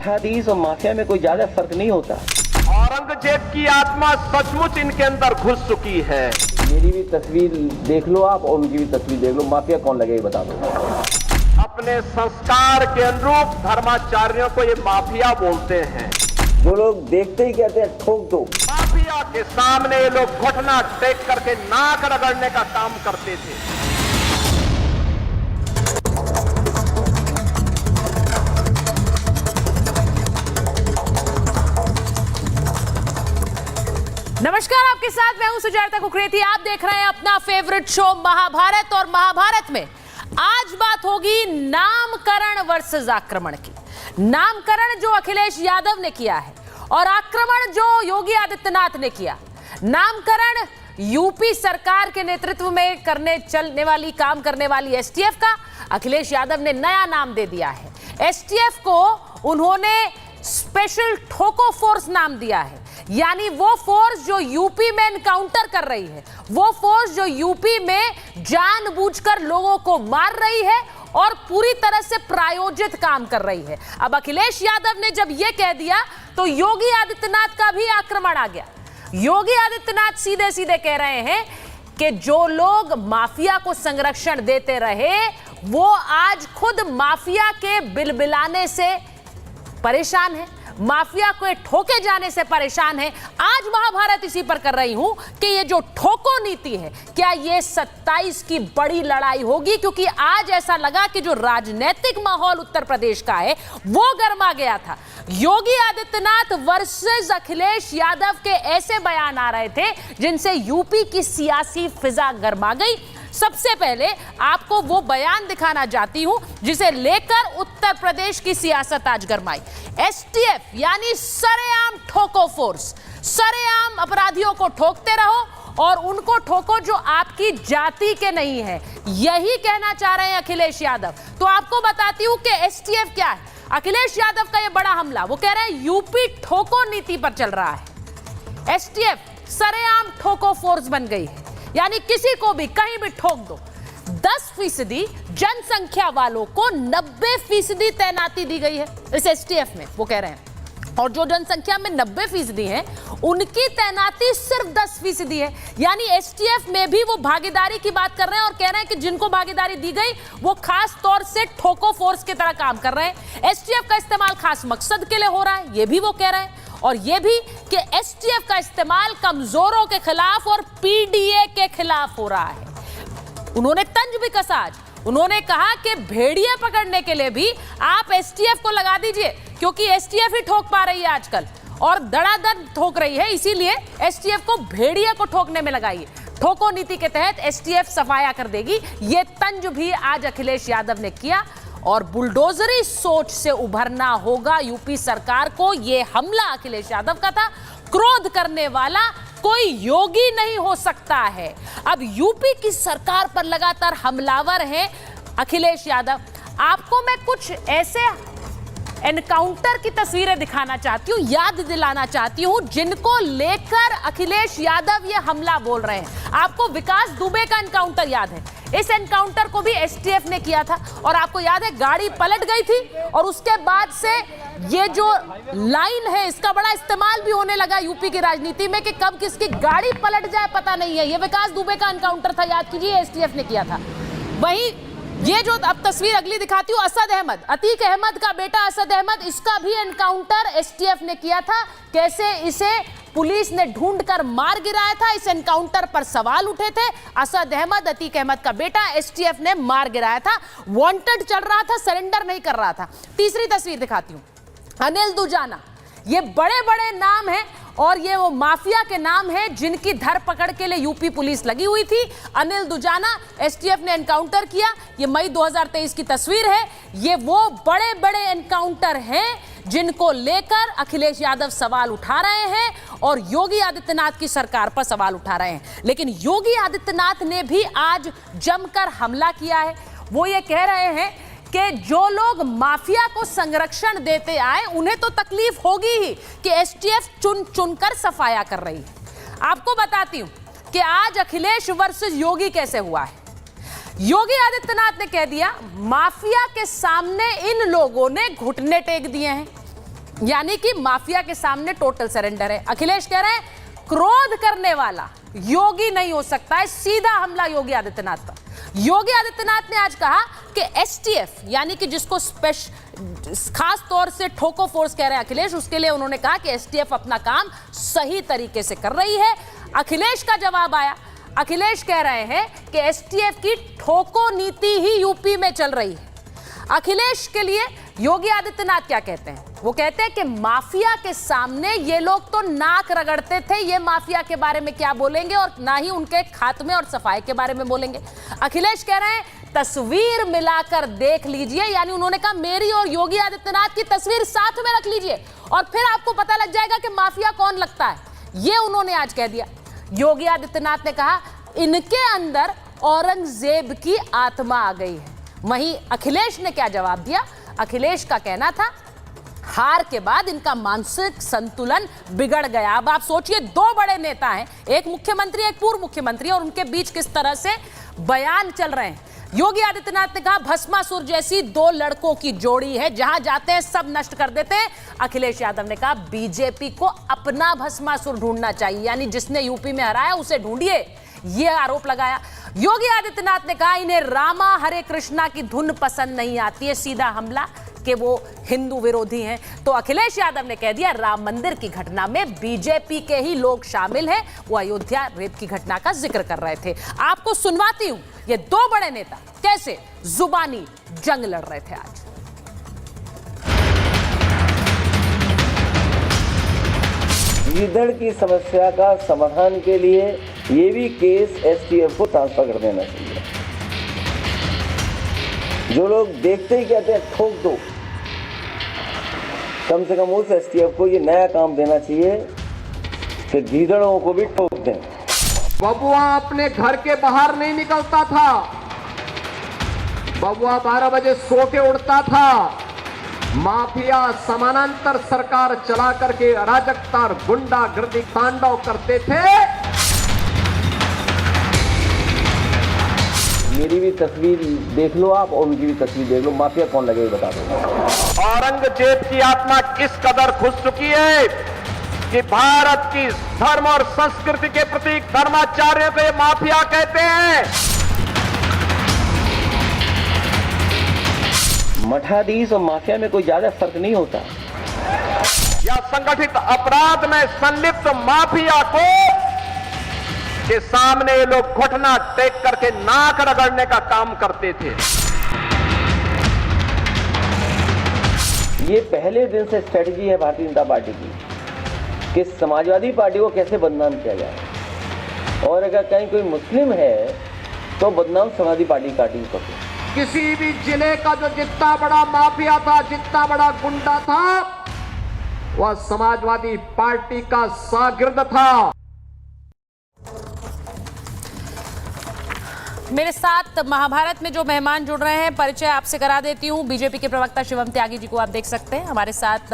Jihadis और mafia में कोई ज्यादा फर्क नहीं होता। औरंगजेब की आत्मा सचमुच इनके अंदर घुस चुकी है। मेरी भी तस्वीर देख लो आप और उनकी भी तस्वीर देख लो, माफिया कौन लगे बता दो। अपने संस्कार के अनुरूप धर्माचार्यों को ये माफिया बोलते हैं। जो लोग देखते ही कहते हैं ठोक दो। माफिया के सामने ये लोग घुटना टेक करके नाक रगड़ने का काम करते थे। नमस्कार, आपके साथ मैं हूं सुजाता कुकरेती। आप देख रहे हैं अपना फेवरेट शो महाभारत। और महाभारत में आज बात होगी नामकरण वर्सेस आक्रमण की। नामकरण जो अखिलेश यादव ने किया है और आक्रमण जो योगी आदित्यनाथ ने किया। नामकरण यूपी सरकार के नेतृत्व में काम करने वाली एसटीएफ का अखिलेश यादव ने नया नाम दे दिया है। एसटीएफ को उन्होंने स्पेशल ठोको फोर्स नाम दिया है, यानी वो फोर्स जो यूपी में एनकाउंटर कर रही है, वो फोर्स जो यूपी में जानबूझकर लोगों को मार रही है और पूरी तरह से प्रायोजित काम कर रही है। अब अखिलेश यादव ने जब ये कह दिया तो योगी आदित्यनाथ का भी आक्रमण आ गया। योगी आदित्यनाथ सीधे सीधे कह रहे हैं कि जो लोग माफिया को संरक्षण देते रहे वो आज खुद माफिया के बिलबिलाने से परेशान है, माफिया को ठोके जाने से परेशान है। आज महाभारत इसी पर कर रही हूं कि ये जो ठोको नीति है, क्या ये 27 की बड़ी लड़ाई होगी? क्योंकि आज ऐसा लगा कि जो राजनीतिक माहौल उत्तर प्रदेश का है वो गर्मा गया था। योगी आदित्यनाथ वर्सेस अखिलेश यादव के ऐसे बयान आ रहे थे जिनसे यूपी की सियासी फिजा गर्मा गई। सबसे पहले आपको वो बयान दिखाना चाहती हूं जिसे लेकर उत्तर प्रदेश की सियासत आज गरमाई। एसटीएफ यानी सरेआम ठोको फोर्स, सरेआम अपराधियों को ठोकते रहो और उनको ठोको जो आपकी जाति के नहीं है, यही कहना चाह रहे हैं अखिलेश यादव। तो आपको बताती हूं कि एसटीएफ क्या है। अखिलेश यादव का ये बड़ा हमला, वो कह रहे हैं यूपी ठोको नीति पर चल रहा है। एसटीएफ सरेआम ठोको फोर्स बन गई है, यानी किसी को भी कहीं भी ठोक दो। 10% जनसंख्या वालों को 90% तैनाती दी गई है इस एसटीएफ में, वो कह रहे हैं। और जो जनसंख्या में 90% है उनकी तैनाती सिर्फ 10% है। यानी एसटीएफ में भी वो भागीदारी की बात कर रहे हैं और कह रहे हैं कि जिनको भागीदारी दी गई वो खास तौर से ठोको फोर्स की तरह काम कर रहे हैं। एसटीएफ का इस्तेमाल खास मकसद के लिए हो रहा है, ये भी वो कह रहे हैं। और ये भी कि एसटीएफ का इस्तेमाल कमजोरों के खिलाफ और पीडीए के खिलाफ हो रहा है। उन्होंने तंज भी कसा आज। उन्होंने कहा कि भेड़िए पकड़ने के लिए भी आप एसटीएफ को लगा दीजिए, क्योंकि एसटीएफ ही ठोक पा रही है आजकल और धड़ाधड़ ठोक रही है, इसीलिए एसटीएफ को भेड़िए को ठोकने में लगाइए। ठोको नीति के तहत एसटीएफ सफाया कर देगी, ये तंज भी आज अखिलेश यादव ने किया। और बुलडोजरी सोच से उभरना होगा यूपी सरकार को। यह हमला अखिलेश यादव का था। क्रोध करने वाला कोई योगी नहीं हो सकता है। अब यूपी की सरकार पर लगातार हमलावर हैं अखिलेश यादव। आपको मैं कुछ ऐसे एनकाउंटर की तस्वीरें दिखाना चाहती हूं, याद दिलाना चाहती हूं, जिनको लेकर अखिलेश यादव ये हमला बोल रहे हैं। आपको विकास दुबे का एनकाउंटर याद है। इस एनकाउंटर को भी एसटीएफ ने किया था और आपको याद है गाड़ी पलट गई थी और उसके बाद से ये जो लाइन है इसका बड़ा इस्तेमाल भी होने लगा यूपी की राजनीति में कि कब किसकी गाड़ी पलट जाए पता नहीं है। ये विकास दुबे का एनकाउंटर था, याद कीजिए, एसटीएफ ने किया था। वहीं ये जो अब तस्वीर अगली दिखाती हूँ, असद अहमद, अतीक अहमद का बेटा असद अहमद, इसका भी एनकाउंटर एसटीएफ ने किया था। कैसे इसे पुलिस ने ढूंढकर मार गिराया था, इस एनकाउंटर पर सवाल उठे थे। असद अहमद, अतीक अहमद का बेटा, एसटीएफ ने मार गिराया था। वांटेड चल रहा था, सरेंडर नहीं कर रहा था। तीसरी तस्वीर दिखाती हूँ, अनिल दुजाना। ये बड़े बड़े नाम हैं और ये वो माफिया के नाम हैं जिनकी धरपकड़ के लिए यूपी पुलिस लगी हुई थी। अनिल दुजाना एसटीएफ ने एनकाउंटर किया। ये मई 2023 की तस्वीर है। ये वो बड़े बड़े एनकाउंटर हैं जिनको लेकर अखिलेश यादव सवाल उठा रहे हैं और योगी आदित्यनाथ की सरकार पर सवाल उठा रहे हैं। लेकिन योगी आदित्यनाथ ने भी आज जमकर हमला किया है। वो ये कह रहे हैं कि जो लोग माफिया को संरक्षण देते आए उन्हें तो तकलीफ होगी ही कि एसटीएफ चुन चुनकर सफाया कर रही है। आपको बताती हूं कि आज अखिलेश वर्सेस योगी कैसे हुआ है। योगी आदित्यनाथ ने कह दिया माफिया के सामने इन लोगों ने घुटने टेक दिए हैं। यानी कि माफिया के सामने टोटल सरेंडर है। अखिलेश कह रहे हैं क्रोध करने वाला योगी नहीं हो सकता है, सीधा हमला योगी आदित्यनाथ पर। योगी आदित्यनाथ ने आज कहा कि एसटीएफ यानी कि जिसको खास तौर से ठोको फोर्स कह रहे हैं अखिलेश, उसके लिए उन्होंने कहा कि एसटीएफ अपना काम सही तरीके से कर रही है। अखिलेश का जवाब आया, अखिलेश कह रहे हैं कि एसटीएफ की ठोको नीति ही यूपी में चल रही है। अखिलेश के लिए योगी आदित्यनाथ क्या कहते हैं? वो कहते हैं कि माफिया के सामने ये लोग तो नाक रगड़ते थे, ये माफिया के बारे में क्या बोलेंगे और ना ही उनके खात्मे और सफाई के बारे में बोलेंगे। अखिलेश कह रहे हैं तस्वीर मिलाकर देख लीजिए, यानी उन्होंने कहा मेरी और योगी आदित्यनाथ की तस्वीर साथ में रख लीजिए और फिर आपको पता लग जाएगा कि माफिया कौन लगता है। ये उन्होंने आज कह दिया। योगी आदित्यनाथ ने कहा इनके अंदर औरंगजेब की आत्मा आ गई है। वहीं अखिलेश ने क्या जवाब दिया? अखिलेश का कहना था हार के बाद इनका मानसिक संतुलन बिगड़ गया। अब आप सोचिए, दो बड़े नेता हैं, एक मुख्यमंत्री एक पूर्व मुख्यमंत्री, और उनके बीच किस तरह से बयान चल रहे हैं। योगी आदित्यनाथ ने कहा भस्मासुर जैसी दो लड़कों की जोड़ी है, जहां जाते हैं सब नष्ट कर देते हैं। अखिलेश यादव ने कहा बीजेपी को अपना भस्मासुर ढूंढना चाहिए, यानी जिसने यूपी में हराया उसे ढूंढिए, ये आरोप लगाया। योगी आदित्यनाथ ने कहा इन्हें रामा हरे कृष्णा की धुन पसंद नहीं आती है, सीधा हमला कि वो हिंदू विरोधी हैं। तो अखिलेश यादव ने कह दिया राम मंदिर की घटना में बीजेपी के ही लोग शामिल हैं, वो अयोध्या रेप की घटना का जिक्र कर रहे थे। आपको सुनवाती हूं ये दो बड़े नेता कैसे जुबानी जंग लड़ रहे थे आज। गीदड़ की समस्या का समाधान के लिए ये भी केस एसटीएफ को ट्रांसफर कर देना चाहिए। जो लोग देखते ही कहते हैं ठोक दो, कम से कम उस एसटीएफ को ये नया काम देना चाहिए कि गीदड़ों को भी ठोक दें। बबुआ अपने घर के बाहर नहीं निकलता था, बबुआ 12 बजे सो के उड़ता था। माफिया समानांतर सरकार चला करके अराजकता और गुंडागर्दी तांडव करते थे। मेरी भी तस्वीर देख लो आप और उनकी भी तस्वीर देख लो, माफिया कौन लगे बता दो। औरंगजेब की आत्मा किस कदर घुस चुकी है कि भारत की धर्म और संस्कृति के प्रतीक धर्माचार्यों को ये माफिया कहते हैं। मठाधीश और माफिया में कोई ज्यादा फर्क नहीं होता। या संगठित अपराध में संलिप्त माफिया को के सामने ये लोग घुटना टेक करके नाक रगड़ने का काम करते थे। ये पहले दिन से स्ट्रेटजी है भारतीय जनता पार्टी की कि समाजवादी पार्टी को कैसे बदनाम किया जाए, और अगर कहीं कोई मुस्लिम है तो बदनाम समाजवादी पार्टी को। किसी भी जिले का जो जितना बड़ा माफिया था, जितना बड़ा गुंडा था, वह समाजवादी पार्टी का शागिर्द था। मेरे साथ महाभारत में जो मेहमान जुड़ रहे हैं, परिचय आपसे करा देती हूं। बीजेपी के प्रवक्ता शिवम त्यागी जी को आप देख सकते हैं। हमारे साथ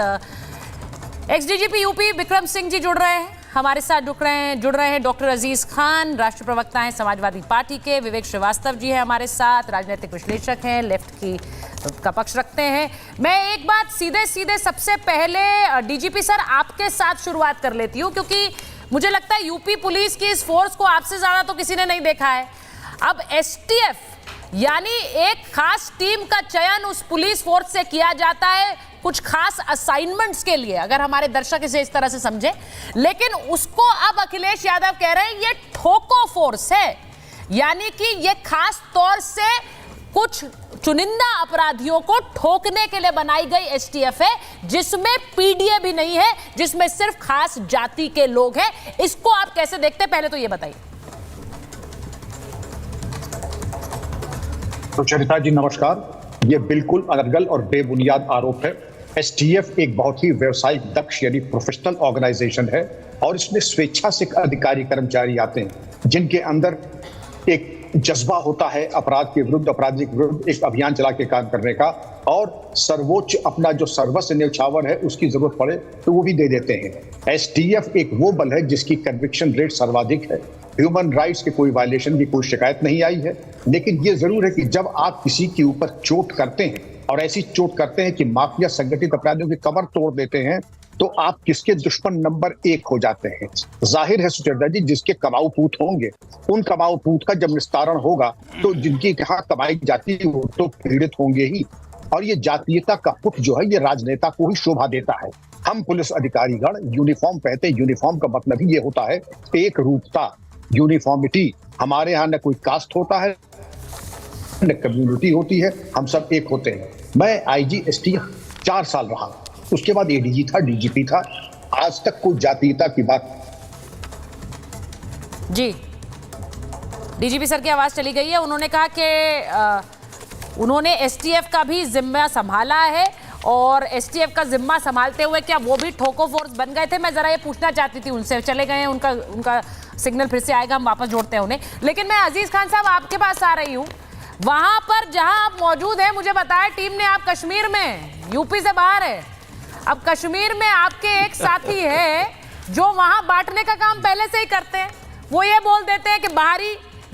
ex DGP UP Vikram Singh ji जुड़ रहे हैं। हमारे साथ जुड़ रहे हैं डॉक्टर अजीज खान, राष्ट्रीय प्रवक्ता हैं समाजवादी पार्टी के। विवेक श्रीवास्तव जी हैं हमारे साथ, राजनीतिक विश्लेषक हैं, लेफ्ट का पक्ष रखते हैं। मैं एक बात सीधे सबसे पहले डीजीपी सर आपके साथ शुरुआत कर लेती हूँ, क्योंकि मुझे लगता है यूपी पुलिस की इस फोर्स को आपसे ज्यादा तो किसी ने नहीं देखा है। अब एसटीएफ यानी एक खास टीम का चयन उस पुलिस फोर्स से किया जाता है कुछ खास असाइनमेंट्स के लिए, अगर हमारे दर्शक इसे इस तरह से समझे, लेकिन उसको अब अखिलेश यादव कह रहे हैं ये ठोको फोर्स है, यानी कि ये खास तौर से कुछ चुनिंदा अपराधियों को ठोकने के लिए बनाई गई एसटीएफ है, जिसमें पीडीए भी नहीं है, जिसमें सिर्फ खास जाति के लोग हैं। इसको आप कैसे देखते हैं, पहले तो ये बताइए। तो चरिता जी नमस्कार। ये बिल्कुल अनर्गल और बेबुनियाद आरोप है। एसटीएफ एक बहुत ही व्यवसायिक दक्ष यानी प्रोफेशनल ऑर्गेनाइजेशन है, और इसमें स्वेच्छा से अधिकारी कर्मचारी आते हैं जिनके अंदर एक जज्बा होता है अपराध के विरुद्ध, अपराधी के विरुद्ध एक अभियान चला के काम करने का, और सर्वोच्च अपना जो सर्वस्व न्यौछावर है उसकी जरूरत पड़े तो वो भी दे देते हैं। एसटीएफ एक वो बल है जिसकी कन्विक्शन रेट सर्वाधिक है। ह्यूमन राइट्स के कोई वायलेशन की कोई शिकायत नहीं आई है, लेकिन ये जरूर है कि जब आप किसी के ऊपर चोट करते हैं और ऐसी चोट करते हैं कि माफिया संगठित अपराधियों की कमर तोड़ देते हैं, तो आप किसके दुश्मन नंबर 1 हो जाते हैं। जाहिर है सुचेता जी, जिसके कमाऊ पूत होंगे, उन कमाऊ पूत का जब निस्तारण होगा तो जिनकी यहाँ कमाई जाती है वो तो पीड़ित होंगे ही। और ये जातीयता का पुट जो है, ये राजनेता को ही शोभा देता है। हम पुलिस अधिकारीगण यूनिफॉर्म पहनते हैं, यूनिफॉर्म का मतलब ही ये होता है एक रूपता, यूनिफॉर्मिटी। हमारे यहाँ न कोई कास्ट होता है न कम्युनिटी होती है, हम सब एक होते हैं। मैं IG/ST 4 साल रहा, उसके बाद ADG था, DGP था, आज तक कोई जातीयता की बात। जी, DGP सर की आवाज चली गई है। उन्होंने कहा कि उन्होंने STF का भी जिम्मा संभाला है और STF का जिम्मा संभालते हुए क्या वो भी ठोको फोर्स बन गए थे। मैं जरा ये पूछना चाहती थी उनसे, चले गए हैं, उनका सिग्नल फिर से आएगा, हम वापस जोड़ते हैं उन्हें। लेकिन मैं अजीज खान साहब आपके पास आ रही हूँ। वहां पर जहां आप मौजूद हैं, मुझे बताया टीम ने, आप कश्मीर में, यूपी से बाहर है। अब कश्मीर में आपके एक साथी है जो वहां बांटने का काम पहले से ही करते हैं। वो ये बोल देते हैं कि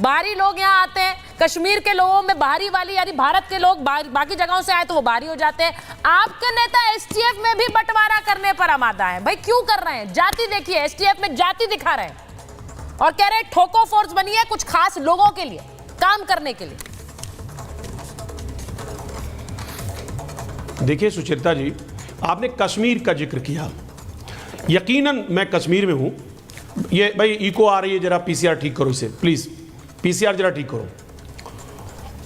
बाहरी लोग यहाँ आते हैं, कश्मीर के लोगों में बाहरी वाली यानी भारत के लोग बाकी जगहों से आए तो वो बाहरी हो जाते हैं। आपके नेता STF में भी बंटवारा करने पर आमादा है। भाई क्यों कर रहे हैं? जाति देखिए, STF में जाति दिखा रहे हैं और कह रहे हैं ठोको फोर्स बनी है कुछ खास लोगों के लिए काम करने के लिए। देखिए सुचेता जी, आपने कश्मीर का जिक्र किया। यकीनन मैं कश्मीर में हूं। ये भाई इको आ रही है, जरा PCR ठीक करो इसे प्लीज, PCR जरा ठीक करो।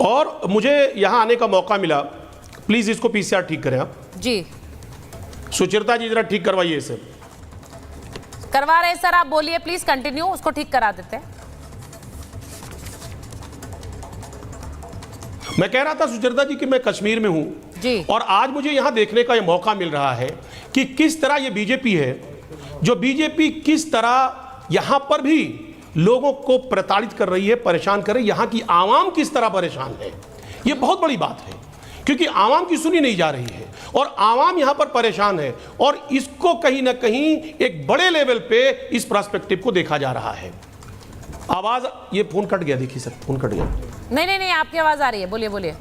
और मुझे यहां आने का मौका मिला, प्लीज इसको PCR ठीक करें आप जी। सुचेता जी जरा ठीक करवाइए इसे। करवा रहे हैं सर, आप बोलिए प्लीज, कंटिन्यू, उसको ठीक करा देते हैं। मैं कह रहा था सुचेता जी कि मैं कश्मीर में हूं जी। और आज मुझे यहां देखने का यह मौका मिल रहा है कि किस तरह ये बीजेपी है, जो बीजेपी किस तरह यहां पर भी लोगों को प्रताड़ित कर रही है, परेशान कर रही है। यहां की आवाम किस तरह परेशान है, यह बहुत बड़ी बात है, क्योंकि आवाम की सुनी नहीं जा रही है और आवाम यहां पर परेशान है। और इसको कहीं ना कहीं एक बड़े लेवल पे इस पर्सपेक्टिव को देखा जा रहा है। आवाज, ये फोन कट गया, देखिए सर फोन कट गया। नहीं, आपकी आवाज आ रही है, बोलिए।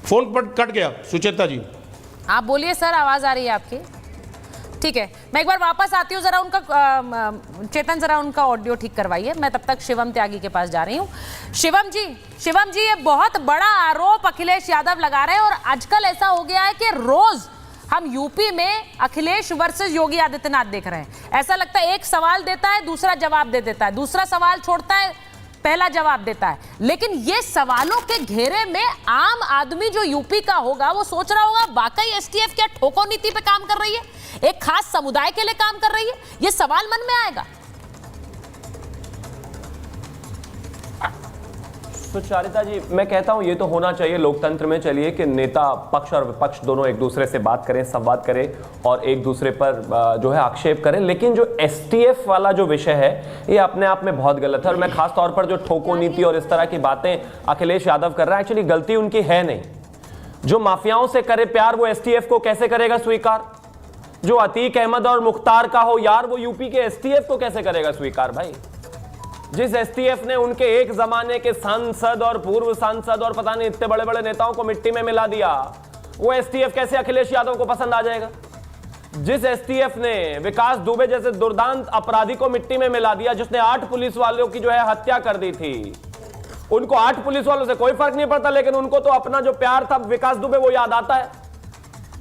फोन पर कट गया सुचेता जी, आप बोलिए सर, आवाज आ रही है आपकी। ठीक है, मैं एक बार वापस आती हूँ, जरा उनका चेतन जरा उनका ऑडियो ठीक करवाइए। मैं तब तक शिवम त्यागी के पास जा रही हूँ। शिवम जी, ये बहुत बड़ा आरोप अखिलेश यादव लगा रहे हैं और आजकल ऐसा हो गया है कि रोज हम यूपी में अखिलेश वर्सेस योगी आदित्यनाथ देख रहे हैं। ऐसा लगता है एक सवाल देता है, दूसरा जवाब दे देता है, दूसरा सवाल छोड़ता है, पहला जवाब देता है। लेकिन ये सवालों के घेरे में आम आदमी जो यूपी का होगा वो सोच रहा होगा वाकई STF क्या ठोको नीति पे काम कर रही है, एक खास समुदाय के लिए काम कर रही है? ये सवाल मन में आएगा। सुचारिता जी, मैं कहता हूं ये तो होना चाहिए लोकतंत्र में, चलिए, कि नेता पक्ष और विपक्ष दोनों एक दूसरे से बात करें, संवाद करें और एक दूसरे पर जो है आक्षेप करें। लेकिन जो STF वाला जो विषय है ये अपने आप में बहुत गलत है। और मैं खास तौर पर जो ठोको नीति और इस तरह की बातें अखिलेश यादव कर रहा है, एक्चुअली गलती उनकी है नहीं। जो माफियाओं से करे प्यार वो STF को कैसे करेगा स्वीकार? जो अतीक अहमद और मुख्तार का हो यार, वो यूपी के STF को कैसे करेगा स्वीकार? भाई, जिस STF ने उनके एक जमाने के सांसद और पूर्व सांसद और पता नहीं इतने बड़े बड़े नेताओं को मिट्टी में मिला दिया, वो STF कैसे अखिलेश यादव को पसंद आ जाएगा? जिस STF ने विकास दुबे जैसे दुर्दांत अपराधी को मिट्टी में मिला दिया, जिसने 8 पुलिस वालों की जो है हत्या कर दी थी, उनको 8 पुलिस वालों से कोई फर्क नहीं पड़ता, लेकिन उनको तो अपना जो प्यार था विकास दुबे वो याद आता है।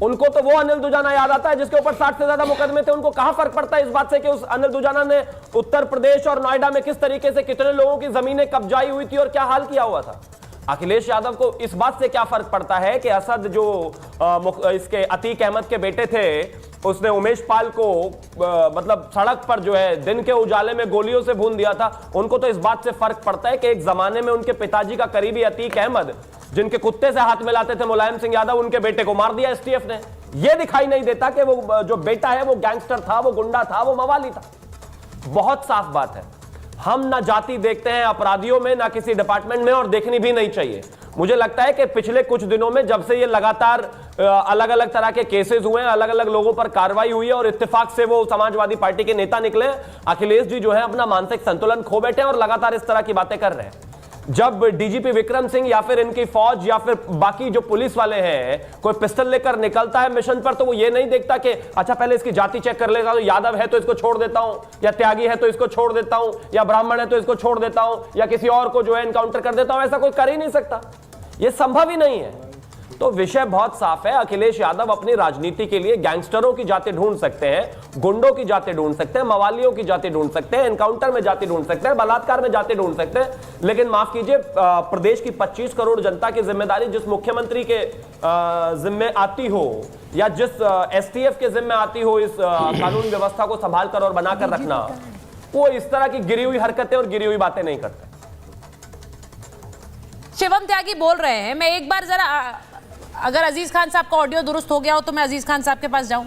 उनको तो वो अनिल दुजाना याद आता है जिसके ऊपर 60 से ज्यादा मुकदमे थे। उनको कहां फर्क पड़ता है इस बात से कि उस अनिल दुजाना ने उत्तर प्रदेश और नोएडा में किस तरीके से कितने लोगों की जमीनें कब्जाई हुई थी और क्या हाल किया हुआ था। अखिलेश यादव को इस बात से क्या फर्क पड़ता है कि असद जो इसके अतीक अहमद के बेटे थे, उसने उमेश पाल को मतलब सड़क पर जो है दिन के उजाले में गोलियों से भून दिया था। उनको तो इस बात से फर्क पड़ता है कि एक जमाने में उनके पिताजी का करीबी अतीक अहमद, जिनके कुत्ते से हाथ मिलाते थे मुलायम सिंह यादव, उनके बेटे को मार दिया STF ने। यह दिखाई नहीं देता कि वो जो बेटा है वो गैंगस्टर था, वो गुंडा था, वो मवाली था। बहुत साफ बात है। हम ना जाति देखते हैं अपराधियों में, ना किसी डिपार्टमेंट में, और देखनी भी नहीं चाहिए। मुझे लगता है कि पिछले कुछ दिनों में जब से ये लगातार अलग अलग तरह के केसेस हुए हैं, अलग अलग लोगों पर कार्रवाई हुई है और इत्तेफाक से वो समाजवादी पार्टी के नेता निकले, अखिलेश जी जो है अपना मानसिक संतुलन खो बैठे हैं और लगातार इस तरह की बातें कर रहे हैं। जब डीजीपी विक्रम सिंह या फिर इनकी फौज या फिर बाकी जो पुलिस वाले हैं कोई पिस्टल लेकर निकलता है मिशन पर, तो वो ये नहीं देखता कि अच्छा पहले इसकी जाति चेक कर लेगा, तो यादव है तो इसको छोड़ देता हूं, या त्यागी है तो इसको छोड़ देता हूं, या ब्राह्मण है तो इसको छोड़ देता हूं, या किसी और को जो है एनकाउंटर कर देता हूं। ऐसा कोई कर ही नहीं सकता, ये संभव ही नहीं है। तो विषय बहुत साफ है। अखिलेश यादव अपनी राजनीति के लिए गैंगस्टरों की जाति ढूंढ सकते हैं, गुंडों की जाति ढूंढ सकते हैं, मवालियों की जाति ढूंढ सकते हैं, एनकाउंटर में जाति ढूंढ सकते हैं, बलात्कार में जाति ढूंढ सकते हैं, लेकिन माफ कीजिए प्रदेश की 25 करोड़ जनता की जिम्मेदारी जिस मुख्यमंत्री के जिम्मे आती हो या जिस एसटीएफ के जिम्मे आती हो इस कानून व्यवस्था को संभाल कर और बनाकर रखना, वो इस तरह की गिरी हुई हरकतें और गिरी हुई बातें नहीं करते। शिवम त्यागी बोल रहे हैं, मैं एक बार जरा अगर अजीज खान साहब का ऑडियो दुरुस्त हो गया हो तो मैं अजीज खान साहब के पास जाऊं।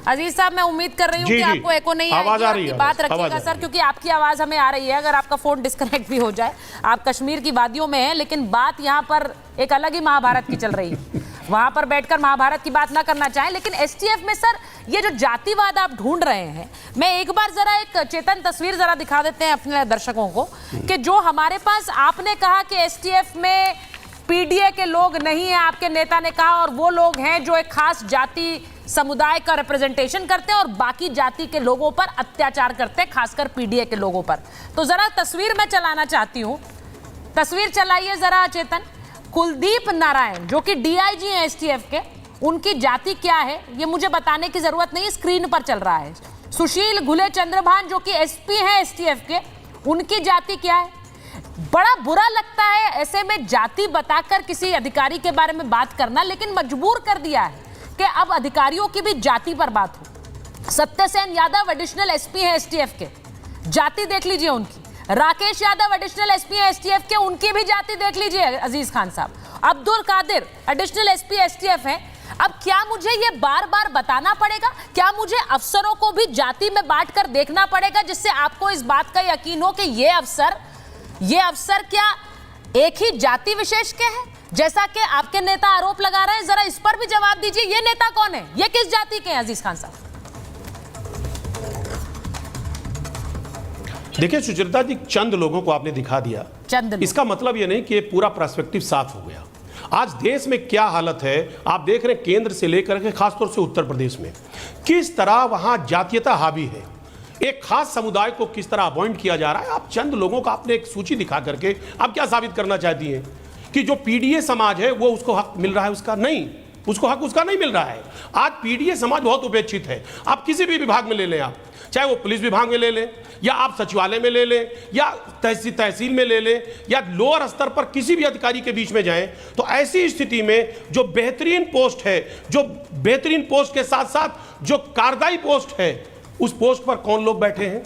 अजीज साहब, मैं उम्मीद कर रही हूं कि आपको एको नहीं आएगी, आपकी बात रखिएगा सर, क्योंकि आपकी आवाज हमें आ रही है। अगर आपका फोन डिस्कनेक्ट भी हो जाए, आप कश्मीर की वादियों में हैं, लेकिन बात यहां पर एक अलग ही महाभारत की चल रही है। वहां पर बैठकर महाभारत की बात ना करना चाहें, लेकिन एसटीएफ में सर ये जो जातिवाद आप ढूंढ रहे हैं, मैं एक बार जरा एक चेतन तस्वीर जरा दिखा देते हैं अपने दर्शकों को कि जो हमारे पास आपने कहा कि एसटीएफ में पीडीए के लोग नहीं है, आपके नेता ने कहा, और वो लोग हैं जो एक खास जाति समुदाय का रिप्रेजेंटेशन करते हैं और बाकी जाति के लोगों पर अत्याचार करते हैं, खासकर पीडीए के लोगों पर। तो जरा तस्वीर मैं चलाना चाहती हूं, तस्वीर चलाइए जरा चेतन। कुलदीप नारायण जो कि डीआईजी हैं एसटीएफ के, उनकी जाति क्या है ये मुझे बताने की जरूरत नहीं, स्क्रीन पर चल रहा है। सुशील घुले चंद्रभान जो कि एसपी हैं एसटीएफ के, उनकी जाति क्या है। बड़ा बुरा लगता है ऐसे में जाति बताकर किसी अधिकारी के बारे में बात करना, लेकिन मजबूर कर दिया है कि अब अधिकारियों की भी जाति पर बात हो। सत्यसेन यादव एडिशनल एसपी है एसटीएफ के, जाति देख लीजिए उनकी। राकेश यादव एडिशनल एसपी है एसटीएफ के, उनकी भी जाति देख लीजिए अजीज खान साहब। Abdul Qadir additional SP STF है। अब क्या मुझे ये बार बार बताना पड़ेगा? क्या मुझे अफसरों को भी जाति में बांटकर देखना पड़ेगा, जिससे आपको इस बात का यकीन हो कि ये अफसर क्या एक ही जाति विशेष के हैं, जैसा कि आपके नेता आरोप लगा रहे हैं? जरा इस पर भी जवाब दीजिए, ये नेता कौन है, ये किस जाति के हैं अजीज खान साहब? देखिए सुचरिता जी, चंद लोगों को आपने दिखा दिया, इसका मतलब ये नहीं कि पूरा पर्सपेक्टिव साफ हो गया। आज देश में क्या हालत है आप देख रहे हैं, केंद्र से लेकर के खासतौर से उत्तर प्रदेश में किस तरह वहां जातीयता हावी है, एक खास समुदाय को किस तरह अपॉइंट किया जा रहा है। आप चंद लोगों का आपने एक सूची दिखा करके आप क्या साबित करना चाहती हैं कि जो पीडीए समाज है वो उसको हक मिल रहा है? उसका नहीं, उसको हक उसका नहीं मिल रहा है। आज पीडीए समाज बहुत उपेक्षित है। आप किसी भी विभाग में ले लें, आप चाहे वो पुलिस विभाग में ले लें, या आप सचिवालय में ले लें, या तहसील में ले लें, या लोअर स्तर पर किसी भी अधिकारी के बीच में जाएं, तो ऐसी स्थिति में जो बेहतरीन पोस्ट है, जो बेहतरीन पोस्ट के साथ साथ जो कार्यदायी पोस्ट है, उस पोस्ट पर कौन लोग बैठे हैं?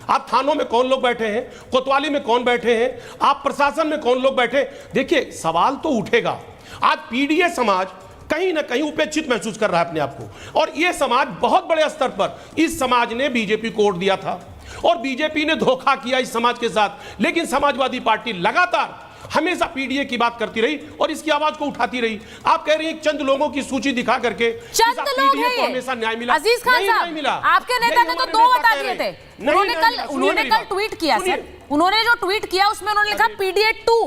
आप थानों में कौन लोग बैठे हैं? कोतवाली में कौन बैठे हैं? आप प्रशासन में कौन लोग बैठे? देखिए सवाल तो उठेगा। आज पीडीए समाज कहीं ना कहीं उपेक्षित महसूस कर रहा है अपने आप को, और यह समाज बहुत बड़े स्तर पर, इस समाज ने बीजेपी को वोट दिया था और बीजेपी ने धोखा किया इस समाज के साथ, लेकिन समाजवादी पार्टी लगातार हमेशा पीडीए की बात करती रही और इसकी आवाज को उठाती रही। आप कह रही हैं चंद लोगों की सूची दिखा करके चंद लोग हैं ये। हमेशा न्याय मिला? अजीज खान साहब, आपके नेता ने तो 2 बता दिए थे। उन्होंने कल ट्वीट किया सर, उन्होंने जो ट्वीट किया उसमें उन्होंने लिखा पीडीए 2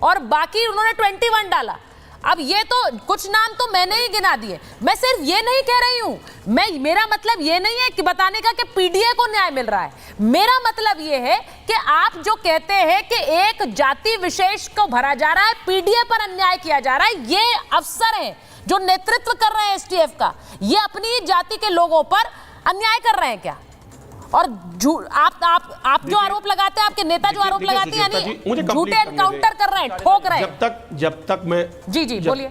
और बाकी उन्होंने 21 डाला। अब ये तो कुछ नाम तो मैंने ही गिना दिए। मैं सिर्फ ये नहीं कह रही हूं, मेरा मतलब ये नहीं है कि बताने का कि पीडीए को न्याय मिल रहा है। मेरा मतलब ये है कि आप जो कहते हैं कि एक जाति विशेष को भरा जा रहा है, पीडीए पर अन्याय किया जा रहा है, ये अफसर हैं जो नेतृत्व कर रहे हैं एसटीएफ का, ये अपनी जाति के लोगों पर अन्याय कर रहे हैं क्या? और आप जो आरोप लगाते हैं, आपके नेता जो आरोप लगाते हैं, यानी झूठे एनकाउंटर कर रहे हैं, ठोक रहे हैं। जब तक मैं बोलिए।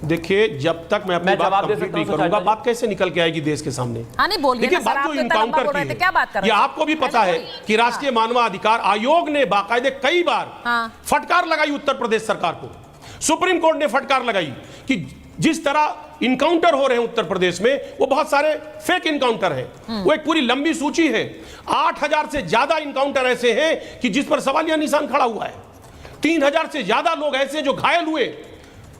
देखिए जब तक मैं अपनी बात कंप्लीट नहीं करूंगा, बात कैसे निकल के आएगी देश के सामने? नहीं बोलिए। देखिए बात जो इनकाउंटर की है, क्या बात कर रहे हैं? ये आपको भी पता है कि राष्ट्रीय मानवाधिकार आयोग ने बाकायदे कई बार फटकार लगाई उत्तर प्रदेश सरकार को। सुप्रीम कोर्ट ने फटकार लगाई कि जिस तरह इनकाउंटर हो रहे हैं उत्तर प्रदेश में, वो बहुत सारे फेक इनकाउंटर हैं। वो एक पूरी लंबी सूची है, 8000 से ज्यादा इनकाउंटर ऐसे हैं कि जिस पर सवालिया निशान खड़ा हुआ है। 3000 से ज्यादा लोग ऐसे जो घायल हुए।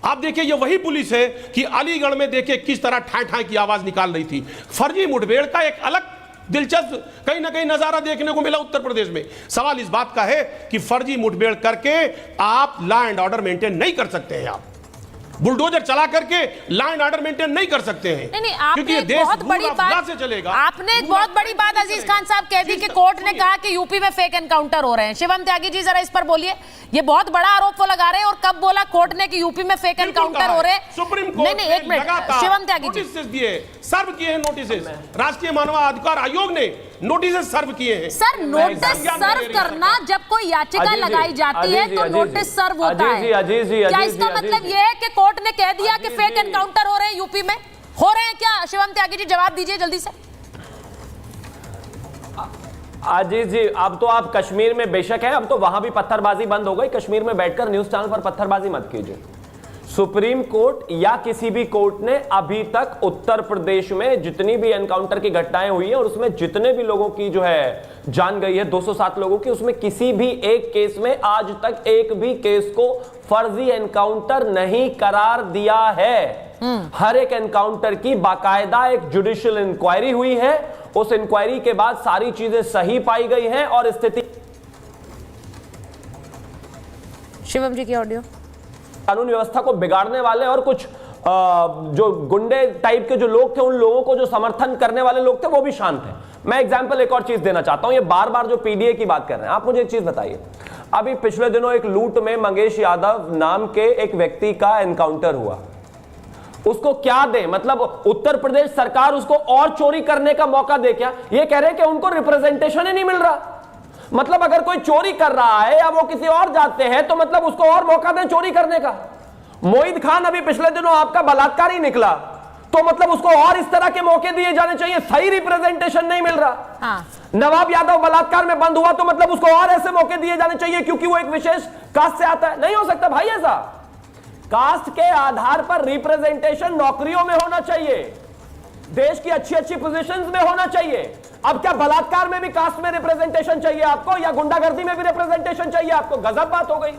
आप देखिए ये वही पुलिस है कि अलीगढ़ में देखिए किस तरह ठाई ठाई की आवाज निकाल रही थी। फर्जी मुठभेड़ का एक अलग दिलचस्प कहीं ना कहीं नजारा देखने को मिला उत्तर प्रदेश में। सवाल इस बात का है कि फर्जी मुठभेड़ करके आप लॉ एंड ऑर्डर मेंटेन नहीं कर सकते हैं, आप बुलडोजर चला करके लॉ एंड ऑर्डर मेंटेन नहीं कर सकते हैं। नहीं, आपने एक बहुत बड़ी बात से चलेगा। आपने एक बहुत बड़ी बात अजीज खान साहब कह दी कि कोर्ट ने कहा कि यूपी में फेक एनकाउंटर हो रहे हैं। शिवम त्यागी जी जरा इस पर बोलिए, ये बहुत बड़ा आरोप वो लगा रहे हैं, और कब बोला कोर्ट ने कि यूपी में फेक एनकाउंटर हो रहे हैं? सुप्रीम कोर्ट नहीं, एक मिनट, शिवम त्यागी जी नोटिस दिए, सर्व किए हैं नोटिस, राष्ट्रीय मानवाधिकार आयोग ने नोटिस सर्व किए हैं। सर, नोटिस सर्व करना, जब कोई याचिका लगाई जाती है तो नोटिस सर्व होता है। क्या इसका मतलब यह है कि कोर्ट ने कह दिया कि फेक एनकाउंटर हो रहे हैं यूपी में? हो रहे हैं क्या? शिवम त्यागी जी जवाब दीजिए जल्दी से। अजीज जी, अब तो आप कश्मीर में बेशक है, अब तो वहां भी पत्थरबाजी बंद हो गई। कश्मीर में बैठकर न्यूज चैनल पर पत्थरबाजी मत कीजिए। सुप्रीम कोर्ट या किसी भी कोर्ट ने अभी तक उत्तर प्रदेश में जितनी भी एनकाउंटर की घटनाएं हुई है और उसमें जितने भी लोगों की जो है जान गई है, 207 लोगों की, उसमें किसी भी एक केस में आज तक एक भी केस को फर्जी एनकाउंटर नहीं करार दिया है। हर एक एनकाउंटर की बाकायदा एक जुडिशियल इंक्वायरी हुई है, उस इंक्वायरी के बाद सारी चीजें सही पाई गई हैं और स्थिति। शिवम जी की ऑडियो। कानून व्यवस्था को बिगाड़ने वाले और कुछ जो गुंडे टाइप के जो लोग थे, उन लोगों को जो समर्थन करने वाले लोग थे, वो भी शांत हैं। मैं एग्जांपल एक और चीज देना चाहता हूं। ये बार बार जो पीडीए की बात कर रहे हैं, आप मुझे एक चीज बताइए। अभी पिछले दिनों एक लूट में मंगेश यादव नाम के एक व्यक्ति का एनकाउंटर हुआ। उसको क्या दे, मतलब उत्तर प्रदेश सरकार उसको और चोरी करने का मौका दे क्या? ये कह रहे हैं कि उनको रिप्रेजेंटेशन ही नहीं मिल रहा। मतलब अगर कोई चोरी कर रहा है या वो किसी और जाते हैं तो मतलब उसको और मौका दें चोरी करने का। मोहित खान अभी पिछले दिनों आपका बलात्कारी निकला, तो मतलब उसको और इस तरह के मौके दिए जाने चाहिए। सही रिप्रेजेंटेशन नहीं मिल रहा। हाँ। नवाब यादव बलात्कार में बंद हुआ, तो मतलब उसको और ऐसे मौके दिए जाने चाहिए क्योंकि वो एक विशेष कास्ट से आता है। नहीं हो सकता भाई ऐसा। कास्ट के आधार पर रिप्रेजेंटेशन नौकरियों में होना चाहिए, देश की अच्छी अच्छी पोजीशंस में होना चाहिए। अब क्या बलात्कार में भी कास्ट में रिप्रेजेंटेशन चाहिए आपको, या गुंडागर्दी में भी रिप्रेजेंटेशन चाहिए आपको? गजब बात हो गई।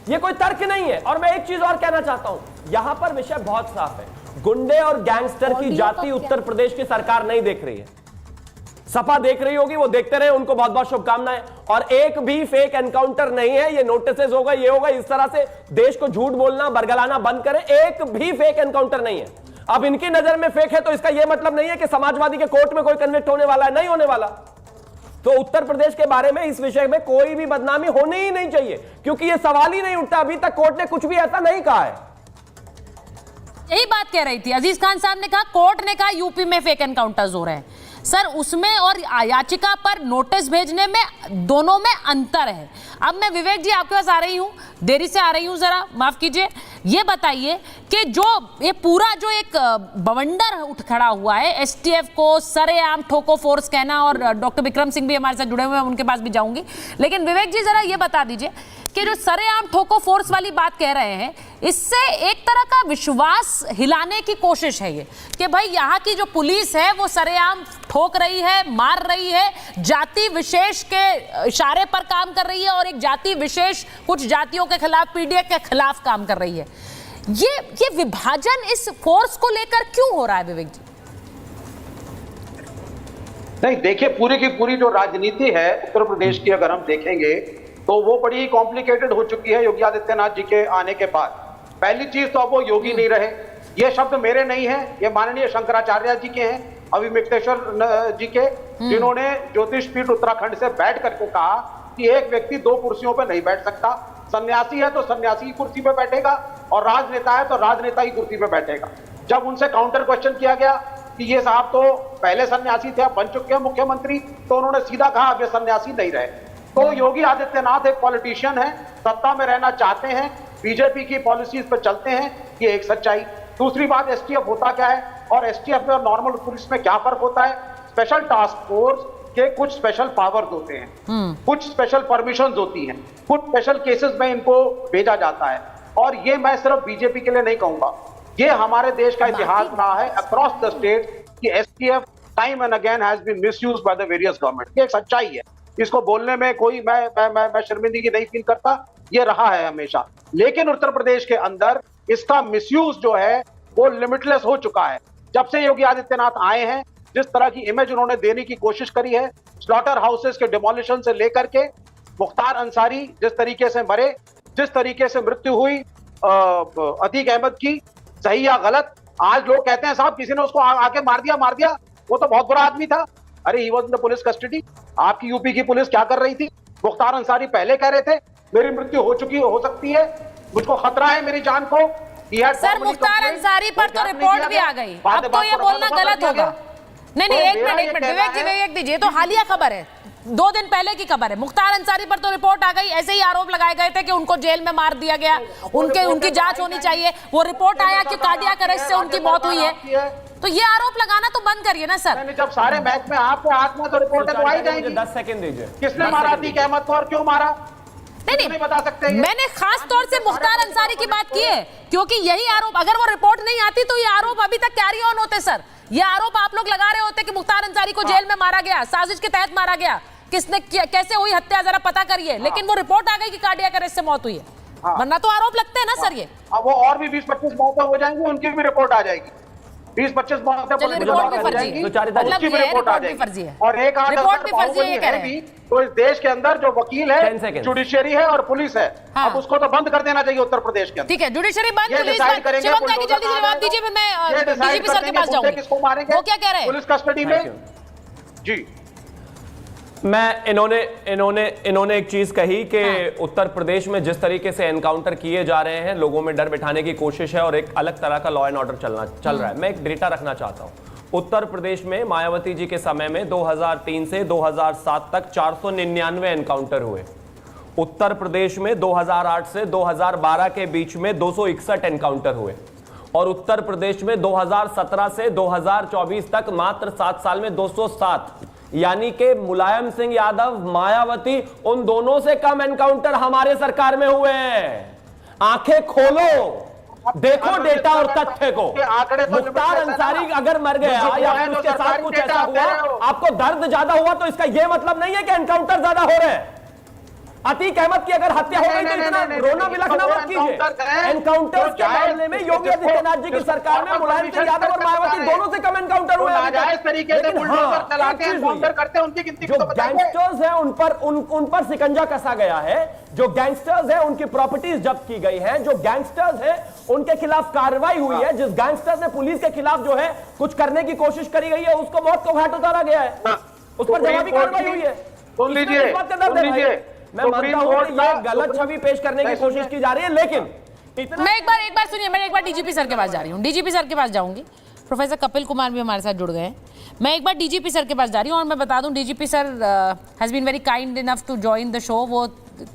ये कोई तर्क नहीं है। और मैं एक चीज और कहना चाहता हूं, यहां पर विषय बहुत साफ है। गुंडे और गैंगस्टर की जाति उत्तर प्रदेश की सरकार नहीं देख रही है। सपा देख रही होगी, वो देखते रहे, उनको बहुत बहुत शुभकामनाएं। और एक भी फेक एनकाउंटर नहीं है। ये नोटिस होगा, ये होगा, इस तरह से देश को झूठ बोलना, बरगलाना बंद करें। एक भी फेक एनकाउंटर नहीं है। अब इनकी नजर में फेक है तो इसका यह मतलब नहीं है कि समाजवादी के कोर्ट में कोई कन्विक्ट होने वाला है, नहीं होने वाला। तो उत्तर प्रदेश के बारे में इस विषय में कोई भी बदनामी होनी ही नहीं चाहिए, क्योंकि यह सवाल ही नहीं उठता। अभी तक कोर्ट ने कुछ भी ऐसा नहीं कहा है। यही बात कह रही थी अजीज खान साहब ने कहा, कोर्ट ने कहा यूपी में फेक एनकाउंटर्स हो रहे हैं। सर, उसमें और याचिका पर नोटिस भेजने में दोनों में अंतर है। अब मैं विवेक जी आपके पास आ रही हूं, देरी से आ रही हूं, जरा माफ कीजिए। ये बताइए कि जो ये पूरा जो एक बवंडर उठ खड़ा हुआ है, एसटीएफ को सरेआम ठोको फोर्स कहना, और डॉक्टर विक्रम सिंह भी हमारे साथ जुड़े हुए हैं, उनके पास भी जाऊंगी। लेकिन विवेक जी जरा ये बता दीजिए कि जो सरेआम ठोको फोर्स वाली बात कह रहे हैं, इससे एक तरह का विश्वास हिलाने की कोशिश है ये कि भाई यहाँ की जो पुलिस है वो सरेआम ठोक रही है, मार रही है, जाति विशेष के इशारे पर काम कर रही है, और एक जाति विशेष कुछ जातियों के खिलाफ, पीडीए के खिलाफ काम कर रही है। ये विभाजन इस फोर्स को लेकर क्यों हो रहा है विवेक जी? नहीं, देखिए, पूरी की पूरी जो राजनीति है उत्तर प्रदेश की अगर हम देखेंगे तो वो बड़ी कॉम्प्लिकेटेड हो चुकी है योगी आदित्यनाथ जी के आने के बाद। पहली चीज तो अब वो योगी नहीं रहे। ये शब्द मेरे नहीं है, ये माननीय शंकराचार्य जी के हैं, अभिमिक्तेश्वर जी के, जिन्होंने ज्योतिष पीठ उत्तराखंड से बैठ करके कहा कि एक व्यक्ति दो कुर्सियों पर नहीं बैठ सकता। सन्यासी है तो सन्यासी की कुर्सी पे बैठेगा, और राजनेता है तो राजनेता की कुर्सी पे बैठेगा। जब उनसे काउंटर क्वेश्चन किया गया कि ये साहब तो पहले सन्यासी थे, अब बन चुके हैं मुख्यमंत्री, तो उन्होंने सीधा कहा अब ये सन्यासी नहीं रहे। तो योगी आदित्यनाथ एक पॉलिटिशियन है, सत्ता में रहना चाहते हैं, बीजेपी की पॉलिसीज पर चलते हैं, ये एक सच्चाई। दूसरी बात, एसटीएफ होता क्या है और एसटीएफ में और नॉर्मल पुलिस में क्या फर्क होता है? स्पेशल टास्क फोर्स के कुछ स्पेशल पावर्स होते हैं, कुछ स्पेशल परमिशंस होती हैं, कुछ स्पेशल केसेस में इनको भेजा जाता है। और ये मैं सिर्फ बीजेपी के लिए नहीं कहूंगा, ये हमारे देश का इतिहास रहा है अक्रॉस द स्टेट कि STF time and again has been misused by the various government. ये एक सच्चाई है, इसको बोलने में कोई मैं शर्मिंदगी नहीं फील करता, ये रहा है हमेशा। लेकिन उत्तर प्रदेश के अंदर इसका मिसयूज जो है वो लिमिटलेस हो चुका है। जब से योगी आदित्यनाथ आए हैं, जिस तरह की इमेज उन्होंने देने की कोशिश करी है, स्लॉटर हाउसेस के डिमोलिशन से लेकर के मुख्तार अंसारी जिस तरीके से मरे, जिस तरीके से मृत्यु हुई अतीक अहमद की, सही या गलत, आज लोग कहते हैं साहब किसी ने उसको आके मार दिया, वो तो बहुत बुरा आदमी था। अरे he was in the police custody. आपकी यूपी की पुलिस क्या कर रही थी? मुख्तार अंसारी पहले कह रहे थे मेरी मृत्यु हो सकती है, मुझको खतरा है मेरी जान को। सर मुख्तार अंसारी पर तो रिपोर्ट भी आ गई, अब तो ये बोलना गलत होगा। नहीं एक मिनट विवेक दीजिए, तो हालिया खबर है, 2 दिन पहले की खबर है। मुख्तार अंसारी पर तो रिपोर्ट आ गई, ऐसे ही आरोप लगाए गए थे कि उनको जेल में मार दिया गया, उनकी जांच होनी चाहिए। वो रिपोर्ट आया कि कार्डियक अरेस्ट से उनकी मौत हुई है, तो ये आरोप लगाना तो बंद करिए ना सर। जब सारे मैच में आपके हाथ में तो रिपोर्ट तो आई जाएगी। 10 सेकंड दीजिए। किसने मारा अतीक अहमद को और क्यों मारा? नहीं बता सकते हैं। मैंने खास तौर से मुख्तार अंसारी की बात की है, क्योंकि यही आरोप, अगर वो रिपोर्ट नहीं आती तो ये आरोप अभी तक कैरी ऑन होते सर। ये आरोप आप लोग लगा रहे होते कि मुख्तार अंसारी को जेल में मारा गया, साजिश के तहत मारा गया, किसने कैसे हुई हत्या जरा पता करिए। लेकिन वो रिपोर्ट आ गई कि कार्डियक अरेस्ट से मौत हुई है, वरना तो आरोप लगते हैं ना सर। ये अब वो और भी 20-25 मौतें हो जाएंगी, उनकी भी रिपोर्ट आ जाएगी। 20-25 मौतें रिपोर्ट भी फर्जी है, उसकी भी रिपोर्ट आ जाएगी। और एक आध रिपोर्ट भी फर्जी है, कह रहे हैं। तो इस देश के अंदर जो वकील है, जुडिशियरी है और पुलिस है, अब उसको तो बंद कर देना चाहिए उत्तर प्रदेश के अंदर। ठीक है, जुडिशियरी बंद, पुलिस बंद। शिवम त्यागी जल्दी से जवाब दीजिए, फिर मैं डीजीपी सर के पास जाऊंगी। किसको मारेंगे? वो क्या कह रहे हैं? पुलिस कस्टडी में जी। मैं इन्होंने एक चीज कही कि उत्तर प्रदेश में जिस तरीके से एनकाउंटर किए जा रहे हैं, लोगों में डर बिठाने की कोशिश है और एक अलग तरह का लॉ एंड ऑर्डर चल रहा है। मैं एक डेटा रखना चाहता हूं। उत्तर प्रदेश में मायावती जी के समय में 2003 से 2007 तक 499 एनकाउंटर हुए। उत्तर प्रदेश में 2008 से 2012 के बीच में 261 एनकाउंटर हुए और उत्तर प्रदेश में 2017 से 2024 तक मात्र 7 साल में 207, यानी कि मुलायम सिंह यादव, मायावती, उन दोनों से कम एनकाउंटर हमारे सरकार में हुए हैं। आंखें खोलो, देखो डेटा और तथ्य को। मुख्तार अंसारी अगर मर गया या उसके साथ कुछ ऐसा हुआ, आपको दर्द ज्यादा हुआ तो इसका यह मतलब नहीं है कि एनकाउंटर ज्यादा हो रहे हैं। अतीक अहमद की अगर हत्या हो गई तो इतना रोना बिलखना मत कीजिए। एनकाउंटर के मामले में योगी आदित्यनाथ जी की सरकार में मुलायम सिंह यादव और मायावती दोनों से कम एनकाउंटर हुए। जो गैंगस्टर्स हैं उन पर शिकंजा कसा गया है, जो गैंगस्टर्स हैं उनकी प्रॉपर्टीज जब्त की गई है, जो गैंगस्टर्स हैं उनके खिलाफ कार्रवाई हुई है, जिस गैंगस्टर ने पुलिस के खिलाफ जो है कुछ करने की कोशिश करी गई है उसको मौत को घाट उतारा गया है, उस पर जवाबी कार्रवाई हुई है। सुन लीजिए, मैं मानता हूं कि ये गलत छवि पेश करने की कोशिश की जा रही है, लेकिन मैं एक बार सुनिए, मैं एक बार डीजीपी सर के पास जा रही हूँ, डीजीपी सर के पास जाऊंगी। प्रोफेसर कपिल कुमार भी हमारे साथ जुड़ गए हैं। मैं एक बार डीजीपी सर के पास जा रही हूँ और मैं बता दूं DGP sir has been very kind enough to join the show. वो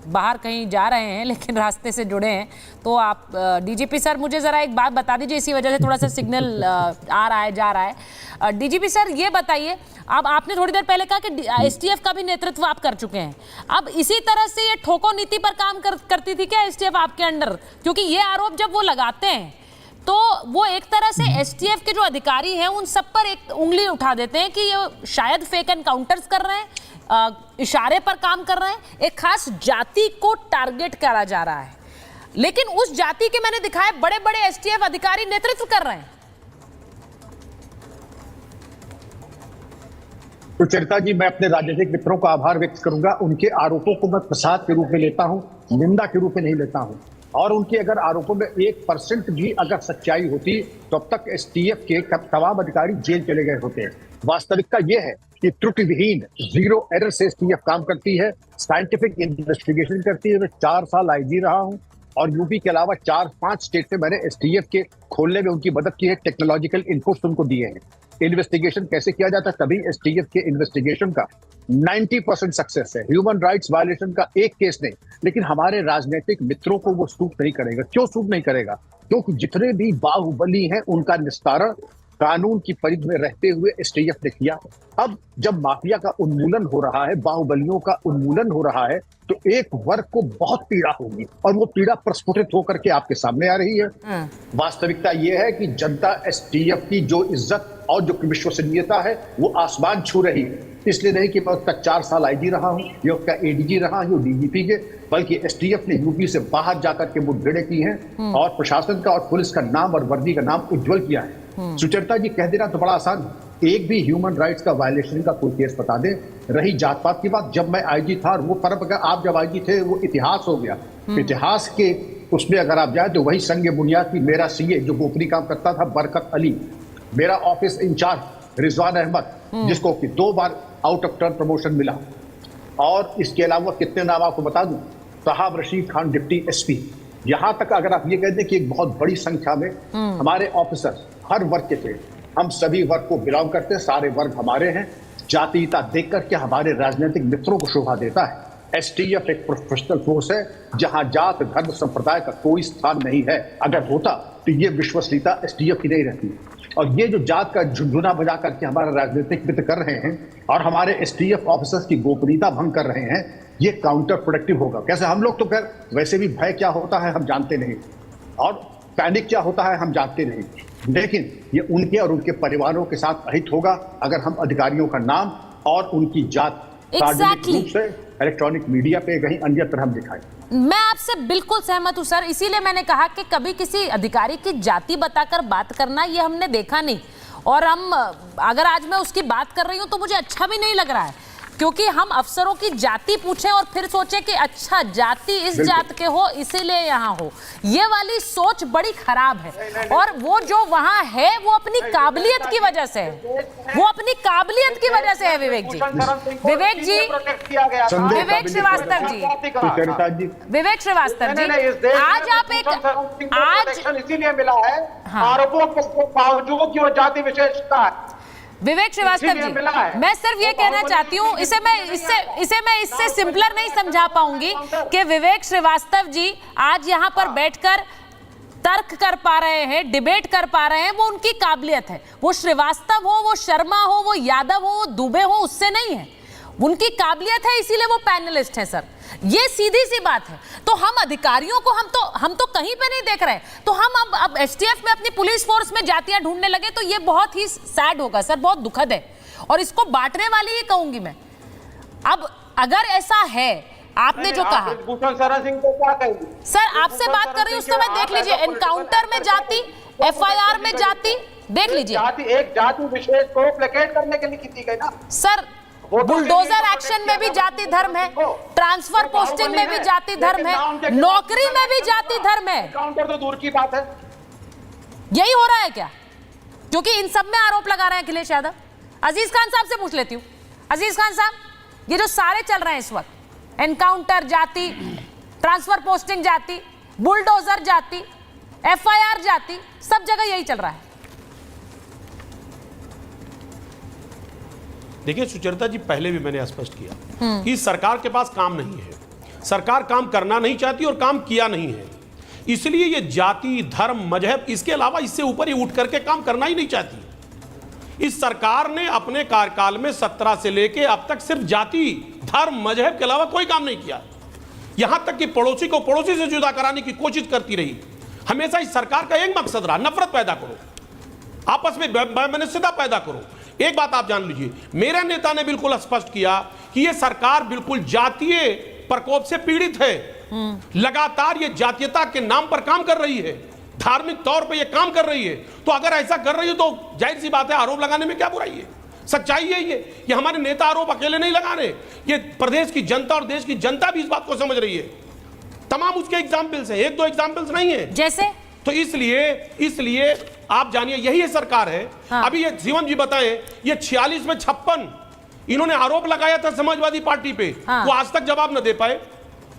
बाहर कहीं जा रहे हैं लेकिन रास्ते से जुड़े हैं, तो आप डीजीपी सर मुझे ज़रा एक बात बता दीजिए, इसी वजह से थोड़ा सा सिग्नल आ रहा है जा रहा है। डीजीपी सर ये बताइए, अब आपने थोड़ी देर पहले कहा कि एसटीएफ का भी नेतृत्व आप कर चुके हैं, अब इसी तरह से ये ठोको नीति पर काम करती थी क्या एसटीएफ आपके अंडर? क्योंकि ये आरोप जब वो लगाते हैं तो वो एक तरह से एसटीएफ के जो अधिकारी हैं उन सब पर एक उंगली उठा देते हैं कि ये शायद फेक एनकाउंटर्स कर रहे हैं, इशारे पर काम कर रहे हैं, एक खास जाति को टारगेट करा जा रहा है, लेकिन उस जाति के मैंने दिखाए बड़े बड़े एसटीएफ अधिकारी नेतृत्व कर रहे हैं। तो चरिता जी, मैं अपने राजनीतिक मित्रों का आभार व्यक्त करूंगा। उनके आरोपों को मैं प्रसाद के रूप में लेता हूं, निंदा के रूप में नहीं लेता हूं। और उनके अगर आरोपों में 1% भी अगर सच्चाई होती तो अब तक एसटीएफ के तमाम अधिकारी जेल चले गए होते हैं। वास्तविकता यह है कि त्रुटि विहीन, जीरो एरर से एसटीएफ काम करती है, साइंटिफिक इन्वेस्टिगेशन करती है। मैं 4 साल आईजी रहा हूं और यूपी के अलावा 4-5 स्टेट में मैंने एसटीएफ के खोलने में उनकी मदद की है, टेक्नोलॉजिकल इनपुट्स उनको दिए हैं। इन्वेस्टिगेशन कैसे किया जाता है, तभी एसटीएफ के इन्वेस्टिगेशन का 90% सक्सेस है। ह्यूमन राइट्स वायलेशन का एक केस नहीं, लेकिन हमारे राजनीतिक मित्रों को वो सूट नहीं करेगा। क्यों सूट नहीं करेगा? क्योंकि जितने भी बाहुबली हैं उनका निस्तारण कानून की परिधि में रहते हुए एसटीएफ ने किया। अब जब माफिया का उन्मूलन हो रहा है, बाहुबलियों का उन्मूलन हो रहा है, तो एक वर्ग को बहुत पीड़ा होगी और वो पीड़ा प्रस्फुटित होकर के आपके सामने आ रही है। वास्तविकता यह है कि जनता एसटीएफ की जो इज्जत और जो विश्वसनीयता है वो आसमान छू रही है। इसलिए नहीं कि मैं उसका 4 साल आईजी रहा हूं या उसका एडीजी रहा हूं डीजीपी के, बल्कि एसटीएफ ने यूपी से बाहर जाकर के मुठभेड़ें की हैं और प्रशासन का और पुलिस का नाम और वर्दी का नाम उज्जवल किया है। सुचरिता जी, कह देना तो बड़ा आसान है, एक भी ह्यूमन राइट्स का वायलेशन का कोई केस बता दे। रही जात पात की बात, जब मैं आईजी था, वो फर्क अगर आप जब आईजी थे वो इतिहास हो गया, इतिहास के उसमें अगर आप जाए तो वही संग बुनियाद की मेरा सीए जो गोपनीय काम करता था बरकत अली, मेरा ऑफिस इंचार्ज रिजवान अहमद जिसको कि 2 बार आउट ऑफ टर्न प्रमोशन मिला, और इसके अलावा कितने नाम आपको बता दूं, साहब रशीद खान डिप्टी एसपी। यहाँ तक अगर आप ये कह दें कि एक बहुत बड़ी संख्या में हमारे ऑफिसर हर वर्ग के थे, हम सभी वर्ग को बिलोंग करते हैं, सारे वर्ग हमारे हैं। जातीयता देख करके हमारे राजनीतिक मित्रों को शोभा देता है। एसटीएफ एक प्रोफेशनल फोर्स है जहां जात धर्म संप्रदाय का कोई स्थान नहीं है। अगर होता तो ये विश्वसनीयता एसटीएफ की नहीं रहती। और ये जो जात का झुंझुना बजा करके हमारा राजनीतिक मित्र कर रहे हैं और हमारे एसटीएफ ऑफिसर्स की गोपनीयता भंग कर रहे हैं, ये काउंटर प्रोडक्टिव होगा। कैसे हम लोग तो खैर वैसे भी भय क्या होता है हम जानते नहीं, और पैनिक क्या होता है हम जानते नहीं, लेकिन ये उनके और उनके परिवारों के साथ अहित होगा अगर हम अधिकारियों का नाम और उनकी जात सार्वजनिक रूप से इलेक्ट्रॉनिक मीडिया पे कहीं अन्य तरह हम दिखाएं। मैं आपसे बिल्कुल सहमत हूं सर, इसीलिए मैंने कहा कि कभी किसी अधिकारी की जाति बताकर बात करना ये हमने देखा नहीं, और हम अगर आज मैं उसकी बात कर रही हूं तो मुझे अच्छा भी नहीं लग रहा है, क्योंकि हम अफसरों की जाति पूछें और फिर सोचें कि अच्छा जाति इस जात के हो इसीलिए यहाँ हो, ये वाली सोच बड़ी खराब है। और वो जो वहाँ है वो अपनी काबिलियत की वजह से है, वो अपनी काबिलियत की वजह से है। विवेक जी, विवेक जी, विवेक श्रीवास्तव जी, विवेक श्रीवास्तव जी, आज आप एक आज इसीलिए मिला है आरोपों के बावजूद की वो जाति विशेषता है। विवेक श्रीवास्तव जी, मैं सिर्फ ये कहना चाहती हूँ, इसे मैं इससे सिंपलर नहीं समझा पाऊंगी कि विवेक श्रीवास्तव जी आज यहाँ पर बैठकर तर्क कर पा रहे हैं, डिबेट कर पा रहे हैं, वो उनकी काबिलियत है। वो श्रीवास्तव हो, वो शर्मा हो, वो यादव हो, वो दुबे हो, उससे नहीं है, उनकी काबिलियत है, इसीलिए वो पैनलिस्ट हैं सर। ये सीधी सी बात है। तो हम अधिकारियों को हम तो कहीं पे नहीं देख रहे, तो हम अब एसटीएफ में अपनी पुलिस फोर्स में जातियां ढूंढने लगे, तो ये बहुत ही सैड होगा सर, बहुत दुखद है, और इसको बांटने वाली ही कहूंगी मैं। अब अगर ऐसा है, आपने जो कहा सर, आपसे बात कर रही हूं उस समय देख लीजिए, एनकाउंटर में जाति, एफआईआर में जाति, देख लीजिए, एक जाति विशेष को प्लेकेट करने के लिए की गई ना सर। बुलडोजर एक्शन में भी जाति धर्म है, ट्रांसफर पोस्टिंग में भी जाति धर्म है, नौकरी में भी जाति धर्म है। काउंटर तो दूर की बात है। यही हो रहा है क्या? क्योंकि इन सब में आरोप लगा रहे हैं अखिलेश यादव। अजीज खान साहब से पूछ लेती हूँ, अजीज खान साहब, ये जो सारे चल रहे हैं इस वक्त, एनकाउंटर जाति, ट्रांसफर पोस्टिंग जाति, बुलडोजर जाति, एफआईआर जाति, सब जगह यही चल रहा है। देखिए सुचरिता जी, पहले भी मैंने स्पष्ट किया कि सरकार के पास काम नहीं है, सरकार काम करना नहीं चाहती और काम किया नहीं है, इसलिए ये जाति, धर्म, मजहब, इसके अलावा इससे ऊपर ही उठ करके काम करना ही नहीं चाहती। इस सरकार ने अपने कार्यकाल में 17 से लेके अब तक सिर्फ जाति, धर्म, मजहब के अलावा कोई काम नहीं किया। यहां तक कि पड़ोसी को पड़ोसी से जुदा कराने की कोशिश करती रही। हमेशा इस सरकार का एक मकसद रहा, नफरत पैदा करो, आपस में वैमनस्यता पैदा करो। एक बात आप जान लीजिए, मेरे नेता ने बिल्कुल स्पष्ट किया कि यह सरकार बिल्कुल जातीय प्रकोप से पीड़ित है, लगातार ये जातीयता के नाम पर काम कर रही है, धार्मिक तौर पे ये काम कर रही है। तो अगर ऐसा कर रही है तो जाहिर सी बात है आरोप लगाने में क्या बुराई है, सच्चाई है ये हमारे नेता आरोप अकेले नहीं लगा रहे, ये प्रदेश की जनता और देश की जनता भी इस बात को समझ रही है। तमाम उसके एग्जाम्पल्स हैं, 1-2 एग्जाम्पल्स नहीं है। जैसे तो इसलिए आप जानिए यही सरकार है। हाँ। अभी ये शिवम जी बताएं, ये 46 में 56 इन्होंने आरोप लगाया था समाजवादी पार्टी पे। हाँ। वो आज तक जवाब न दे पाए।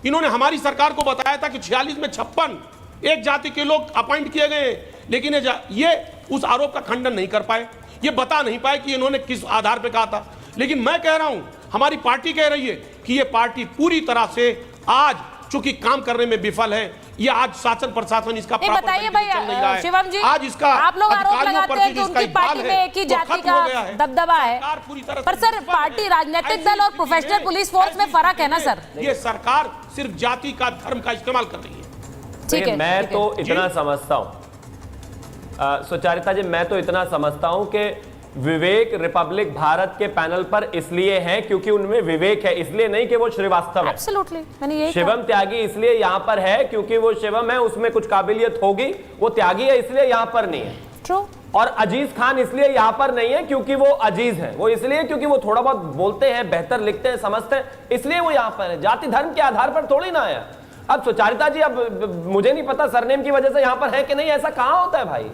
इन्होंने हमारी सरकार को बताया था कि 46 में 56 एक जाति के लोग अपॉइंट किए गए, लेकिन ये उस आरोप का खंडन नहीं कर पाए, ये बता नहीं पाए कि इन्होंने किस आधार पर कहा था। लेकिन मैं कह रहा हूं, हमारी पार्टी कह रही है कि ये पार्टी पूरी तरह से आज चूंकि काम करने में विफल है। ये आज शासन प्रशासन इसका बताइए भाई शिवम जी, आज इसका आप लोग आरोप लगाते हैं कि उनकी पार्टी में एक ही जाति का दबदबा है, पर सर पार्टी, राजनीतिक दल और प्रोफेशनल पुलिस फोर्स में फर्क है ना सर। ये सरकार सिर्फ जाति का, धर्म का इस्तेमाल कर रही है। ठीक है, मैं तो इतना समझता हूं सुचारिता जी, मैं तो इतना समझता हूं कि विवेक रिपब्लिक भारत के पैनल पर इसलिए हैं क्योंकि उनमें विवेक है, इसलिए नहीं कि वो श्रीवास्तव है। Absolutely, मैंने यही शिवम त्यागी इसलिए यहां पर है क्योंकि वो शिवम है, उसमें कुछ काबिलियत होगी, वो त्यागी है इसलिए यहां पर नहीं है। ट्रू। और अजीज खान इसलिए यहां पर नहीं है क्योंकि वो अजीज हैं, वो इसलिए क्योंकि वो थोड़ा बहुत बोलते हैं, बेहतर लिखते हैं, समझते हैं, इसलिए वो यहां पर है। जाति धर्म के आधार पर थोड़ी ना है। अब सुचारिता जी, अब मुझे नहीं पता सरनेम की वजह से यहां पर है कि नहीं, ऐसा कहां होता है भाई।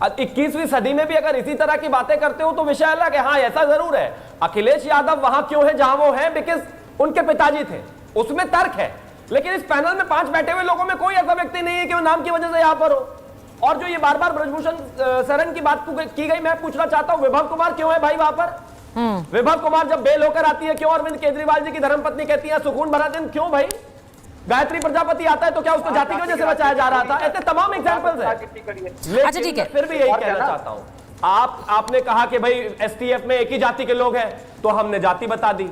21वीं सदी में भी अगर इसी तरह की बातें करते हो तो विषय अलग है। हाँ, ऐसा जरूर है। अखिलेश यादव वहां क्यों है जहां वो है, बिकॉज उनके पिताजी थे, उसमें तर्क है। लेकिन इस पैनल में 5 बैठे हुए लोगों में कोई ऐसा व्यक्ति नहीं है कि वो नाम की वजह से यहां पर हो। और जो ये बार बार ब्रजभूषण शरण की बात की गई, मैं पूछना चाहता हूं विभव कुमार क्यों है भाई वहां पर? विभव कुमार जब बेल होकर आती है क्यों अरविंद केजरीवाल जी की धर्मपत्नी कहती है सुकून भरा दिन, क्यों भाई? गायत्री प्रजापति आता है तो क्या उसको जाति की वजह से बचाया जा रहा था? ऐसे तमाम एग्जांपल्स हैं। अच्छा ठीक है, फिर भी यही कहना चाहता हूं, आपने कहा कि भाई एसटीएफ में एक ही जाति के लोग हैं तो हमने जाति बता दी।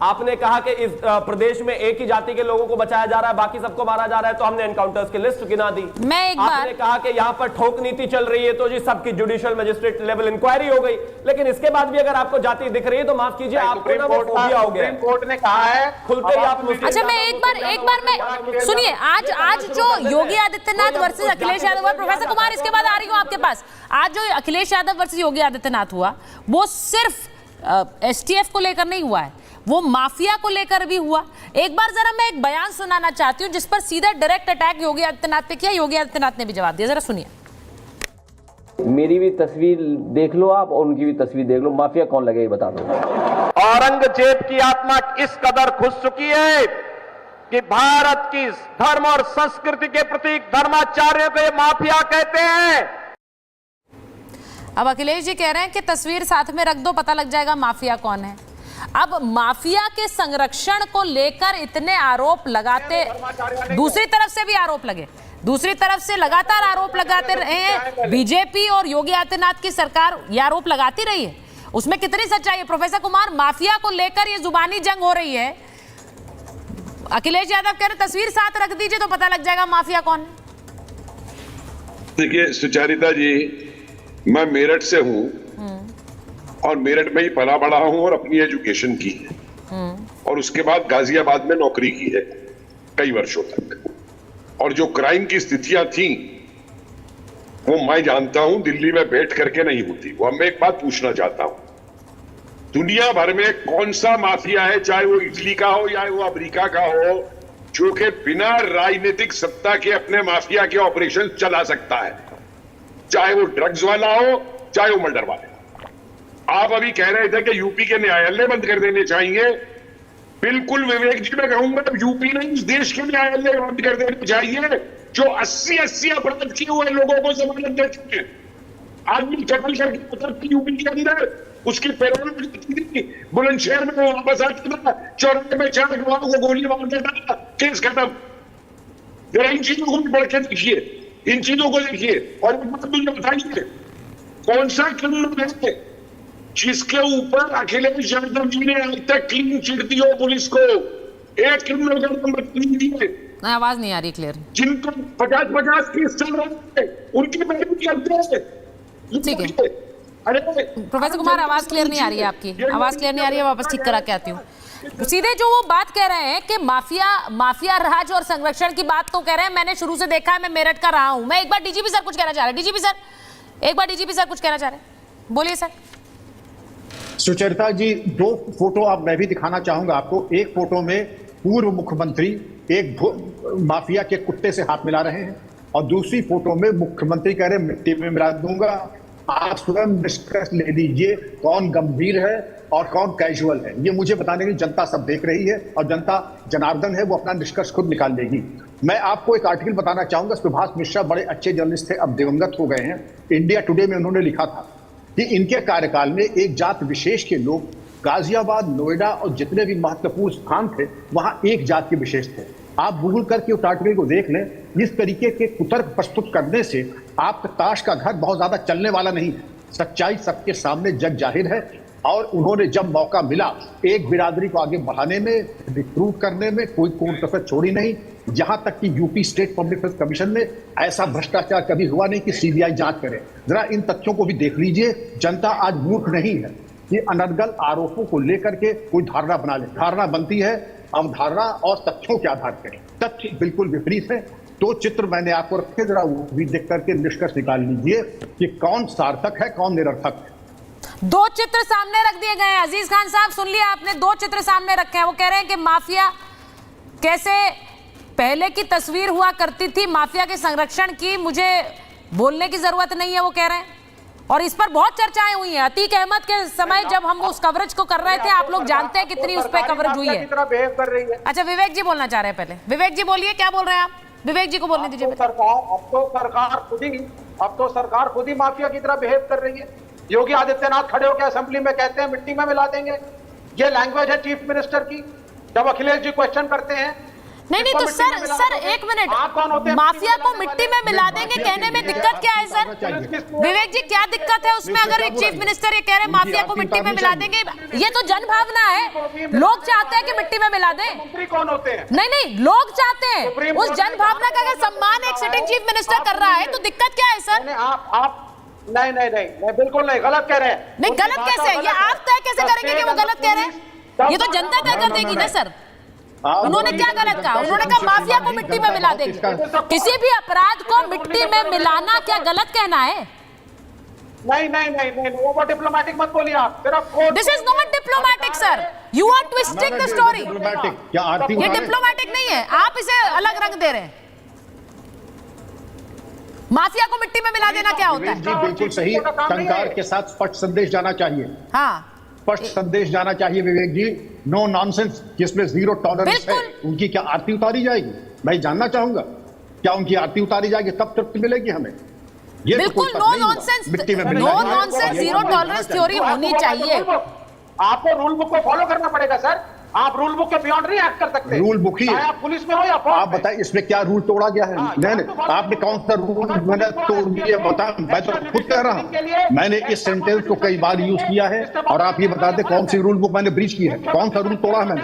आपने कहा कि इस प्रदेश में एक ही जाति के लोगों को बचाया जा रहा है, बाकी सबको मारा जा रहा है, तो हमने एनकाउंटर्स की लिस्ट गिना दी। मैं एक बार आपने कहा कि यहां पर ठोक नीति चल रही है तो जी सबकी जुडिशियल मजिस्ट्रेट लेवल इंक्वायरी हो गई। लेकिन इसके बाद भी अगर आपको जाति दिख रही है तो माफ कीजिए, आपको ना वो फोबिया हो गया। सुप्रीम कोर्ट ने कहा है खुलते ही आप अच्छा, मैं एक बार मैं सुनिए, आज जो योगी आदित्यनाथ वर्सेस अखिलेश यादव हुआ, प्रोफेसर कुमार इसके बाद आ रही हूं आपके पास। आज जो अखिलेश यादव वर्सेस योगी आदित्यनाथ हुआ वो सिर्फ एसटीएफ को लेकर नहीं हुआ है, वो माफिया को लेकर भी हुआ। एक बार जरा मैं एक बयान सुनाना चाहती हूं जिस पर सीधा डायरेक्ट अटैक योगी आदित्यनाथ पे किया, योगी आदित्यनाथ ने भी जवाब दिया, जरा सुनिए। मेरी भी तस्वीर देख लो आप और उनकी भी तस्वीर देख लो, माफिया कौन लगे ये बता दो। औरंगजेब की आत्मा इस कदर घुस चुकी है कि भारत की धर्म और संस्कृति के प्रतीक धर्माचार्यों को ये माफिया कहते हैं। अब अखिलेश जी कह रहे हैं कि तस्वीर साथ में रख दो, पता लग जाएगा माफिया कौन है। अब माफिया के संरक्षण को लेकर इतने आरोप लगाते, दूसरी तरफ से भी आरोप लगे, दूसरी तरफ से लगातार आरोप लगाते रहे हैं बीजेपी और योगी आदित्यनाथ की सरकार, ये आरोप लगाती रही है, उसमें कितनी सच्चाई है? प्रोफेसर कुमार, माफिया को लेकर ये जुबानी जंग हो रही है, अखिलेश यादव कह रहे तस्वीर साथ रख दीजिए तो पता लग जाएगा माफिया कौन है। देखिए सुचारिता जी, मैं मेरठ से हूं और मेरठ में ही पला बड़ा हूं और अपनी एजुकेशन की है और उसके बाद गाजियाबाद में नौकरी की है कई वर्षों तक। और जो क्राइम की स्थितियां थी वो मैं जानता हूं, दिल्ली में बैठ करके नहीं होती। वो मैं एक बात पूछना चाहता हूं, दुनिया भर में कौन सा माफिया है, चाहे वो इटली का हो या वो अमेरिका का हो, जो कि बिना राजनीतिक सत्ता के अपने माफिया के ऑपरेशन चला सकता है, चाहे वो ड्रग्स वाला हो चाहे वो मर्डर वाला। आप अभी कह रहे थे कि यूपी के न्यायालय बंद कर देने चाहिए। बिल्कुल विवेक जी, मैं कहूंगा यूपी नहीं, इस देश के न्यायालय बंद कर देने चाहिए जो 80 अपराध किए हुए लोगों को जमानत दे चुके हैं। आदमी कत्ल करके यूपी के अंदर उसकी पैरोल बुलंदशहर में वो वापस आता था, चौराहे में 4 गवाहों को गोली मार देता था, केस खत्म। जरा इन चीजों को भी बढ़ के देखिए, इन चीजों को देखिए। और मुझे बताइए कौन सा क्रिमिनल है जिसके ऊपर अखिलेश यादव जी ने आज तक क्लीन चिट दी हो पुलिस को? एक क्रिमिनल का नाम बताइए। आवाज नहीं आ रही क्लियर। जिनको 50-50 केस चल रहे हैं उनकी पैरवी करते हैं। ठीक है प्रोफेसर कुमार, आवाज क्लियर नहीं आ रही है आपकी, आवाज क्लियर नहीं आ रही है, वापस ठीक करा के आती हूँ। सीधे जो वो बात कह रहे हैं कि माफिया राज और संरक्षण की बात तो कह रहे हैं, मैंने शुरू से देखा है, मैं मेरठ का रहा हूं। मैं एक बार डीजीपी सर कुछ कहना चाह रहे हैं, डीजीपी सर एक बार डीजीपी सर कुछ कहना चाह रहे हैं, बोलिए सर। सुचरिता जी, 2 फोटो अब मैं भी दिखाना चाहूंगा आपको। एक फोटो में पूर्व मुख्यमंत्री एक माफिया के कुत्ते से हाथ मिला रहे हैं और दूसरी फोटो में मुख्यमंत्री कह रहे मिट्टी में मिला दूंगा। आप स्वयं निष्कर्ष ले लीजिए कौन गंभीर है और कौन कैजुअल है। ये मुझे बताने की जनता सब देख रही है और जनता जनार्दन है, वो अपना निष्कर्ष खुद निकाल लेगी। मैं आपको एक आर्टिकल बताना चाहूंगा। सुभाष मिश्रा बड़े अच्छे जर्नलिस्ट थे, अब दिवंगत हो गए हैं। इंडिया टुडे में उन्होंने लिखा था कि इनके कार्यकाल में एक जात विशेष के लोग गाजियाबाद, नोएडा और जितने भी महत्वपूर्ण स्थान थे वहां एक जात के विशेष थे। आप गूगल करके उस आर्टिकल को देख लें। इस तरीके के कुतर्क प्रस्तुत करने से आपका ताश का घर बहुत ज्यादा चलने वाला नहीं है। सच्चाई सबके सामने जग जाहिर है और उन्होंने जब मौका मिला एक बिरादरी को आगे बढ़ाने में, रिक्रूट करने में कोई कसर छोड़ी नहीं। जहां तक कि UP state public service commission में ऐसा भ्रष्टाचार कभी हुआ नहीं कि सीबीआई जांच करे। जरा इन तथ्यों को भी देख लीजिए। जनता आज मूर्ख नहीं है कि अनर्गल आरोपों को लेकर के कोई धारणा बना ले। धारणा बनती है अवधारणा और तथ्यों के आधार पर। तथ्य बिल्कुल विपरीत है। दो चित्र मैंने आपको रखे, जरा वो भी देख करके निष्कर्ष निकाल लीजिए कि कौन सार्थक है कौन निरर्थक है। दो चित्र सामने रख दिए गए हैं अजीज खान साहब, सुन लिया आपने, दो चित्र सामने रखे हैं। वो कह रहे हैं कि माफिया कैसे पहले की तस्वीर हुआ करती थी, माफिया के संरक्षण की मुझे बोलने की जरूरत नहीं है, वो कह रहे हैं। और इस पर बहुत चर्चाएं हुई हैं। अतीक अहमद के समय जब हम उस कवरेज को कर रहे थे, आप लोग जानते हैं कितनी उस पर कवरेज हुई है। अच्छा, विवेक जी बोलना चाह रहे हैं पहले। विवेक जी बोलिए, क्या बोल रहे हैं आप? विवेक जी को बोलने दीजिए। अब तो सरकार खुद ही माफिया की तरह बिहेव कर रही है। योगी आदित्यनाथ खड़े होकर असेंबली में कहते हैं मिट्टी में मिला देंगे। ये लैंग्वेज है चीफ मिनिस्टर की। जब अखिलेश जी क्वेश्चन करते हैं, नहीं तो सर एक मिनट, माफिया को मिट्टी में मिला देंगे कहने में दिक्कत क्या है सर? विवेक जी, क्या दिक्कत है उसमें अगर एक चीफ मिनिस्टर ये कह रहे हैं माफिया को मिट्टी में मिला देंगे? ये तो जनभावना है, लोग चाहते हैं कि मिट्टी में मिला दें। मंत्री कौन होते हैं? नहीं, लोग चाहते हैं। उस जनभावना का अगर सम्मान एक सिटिंग चीफ मिनिस्टर कर रहा है तो दिक्कत क्या है सर? आप नहीं, बिल्कुल नहीं, गलत कह रहे हैं। नहीं, गलत कैसे? ये आप तय कैसे करेंगे कि वो गलत कह रहे हैं? ये तो जनता तय कर देगी ना सर। उन्होंने क्या गलत कहा? उन्होंने कहा माफिया को मिट्टी में मिला देंगे। किसी भी अपराध को मिट्टी में मिलाना क्या गलत कहना है? नहीं, वो डिप्लोमेटिक मत बोलिए आप। This is not diplomatic sir, you are twisting the story. ये डिप्लोमेटिक नहीं है, आप इसे अलग रंग दे रहे हैं। माफिया को मिट्टी में मिला देना क्या होता है? जी बिल्कुल सही, टंकार के साथ स्पष्ट संदेश जाना चाहिए। हाँ, स्पष्ट संदेश जाना चाहिए विवेक जी। नो नॉनसेंस, जिसमें जीरो टॉलरेंस है। उनकी क्या आरती उतारी जाएगी? मैं जानना चाहूंगा, क्या उनकी आरती उतारी जाएगी तब तृप्ति मिलेगी हमें? ये बिल्कुल no nonsense, no nonsense zero tolerance theory होनी चाहिए। आपको रूल बुक को फॉलो करना पड़ेगा सर। आप रूल बुक के बियॉन्ड नहीं एक्ट कर सकते। रूल बुक ही आप पुलिस में हो या आप बताइए इसमें क्या रूल तोड़ा गया है? नहीं, आपने कौन सा रूल मैंने तोड़ दिया बता? मैं तो खुद कह रहा हूं, मैंने इस सेंटेंस को कई बार यूज किया है। और आप ये बता दें कौन सी रूल बुक मैंने ब्रीच की है, कौन सा रूल तोड़ा है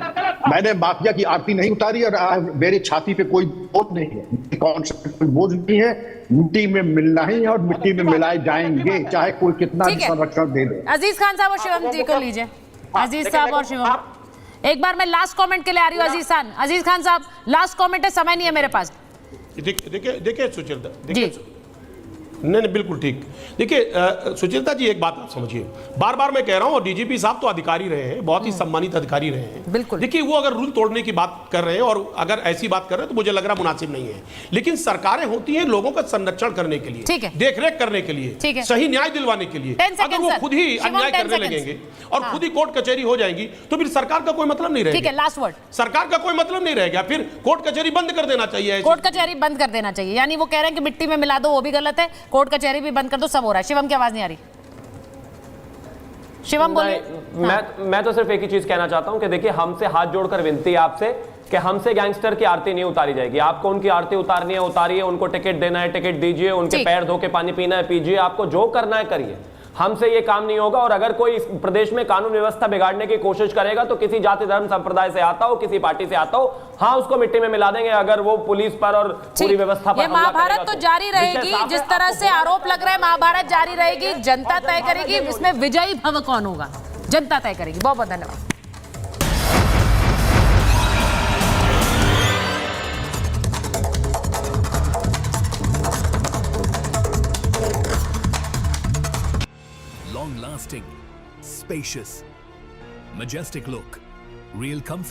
मैंने माफिया की आरती नहीं उतारी और मेरी छाती पे कोई बोझ नहीं है, कौन सा बोझ नहीं है। मिट्टी में मिलना ही और मिट्टी में मिलाए जाएंगे, चाहे कोई कितना संरक्षण दे दे। अजीज खान साहब और शिवम जी को लीजिए। अजीज साहब और शिवम, एक बार मैं लास्ट कमेंट के लिए आ रही हूँ। अजीज खान साहब, लास्ट कमेंट है, समय नहीं है मेरे पास। देखिए सुचेता, देखिए नहीं बिल्कुल ठीक। देखिए सुचेता जी, एक बात आप समझिए, बार बार मैं कह रहा हूं, और डीजीपी साहब तो अधिकारी रहे हैं, बहुत ही सम्मानित अधिकारी रहे हैं। बिल्कुल। देखिए वो अगर रूल तोड़ने की बात कर रहे हैं और अगर ऐसी बात कर रहे हैं तो मुझे लग रहा मुनासिब नहीं है। लेकिन सरकारें होती हैं लोगों का संरक्षण करने के लिए, देखरेख करने के लिए, सही न्याय दिलवाने के लिए। अगर वो खुद ही अन्याय करने लगेंगे और खुद ही कोर्ट कचहरी हो जाएंगी तो फिर सरकार का कोई मतलब नहीं रहेगा। लास्ट वर्ड, सरकार का कोई मतलब नहीं रहेगा, फिर कोर्ट कचहरी बंद कर देना चाहिए। कोर्ट कचहरी बंद कर देना चाहिए, यानी वो कह रहे हैं कि मिट्टी में मिला दो, वो भी गलत है, कोर्ट कचहरी भी बंद कर दो, सब हो रहा है। शिवम की आवाज नहीं आ रही। शिवम बोलिए। मैं तो सिर्फ एक ही चीज कहना चाहता हूं कि देखिए, हमसे हाथ जोड़कर विनती है आपसे कि हमसे गैंगस्टर की आरती नहीं उतारी जाएगी। आपको उनकी आरती उतारनी है, उतारिए। उनको टिकट देना है, टिकट दीजिए। उनके पैर धो के पानी पीना है, पीजिए। आपको जो करना है करिए, हमसे ये काम नहीं होगा। और अगर कोई इस प्रदेश में कानून व्यवस्था बिगाड़ने की कोशिश करेगा तो किसी जाति धर्म संप्रदाय से आता हो, किसी पार्टी से आता हो, हाँ उसको मिट्टी में मिला देंगे अगर वो पुलिस पर और पूरी व्यवस्था पर। ये महाभारत तो जारी रहेगी, जिस तरह से आरोप लग रहा है महाभारत जारी रहेगी। जनता तय करेगी इसमें विजयी भव कौन होगा, जनता तय करेगी। बहुत बहुत धन्यवाद। Long-lasting, spacious, majestic look, real comfort.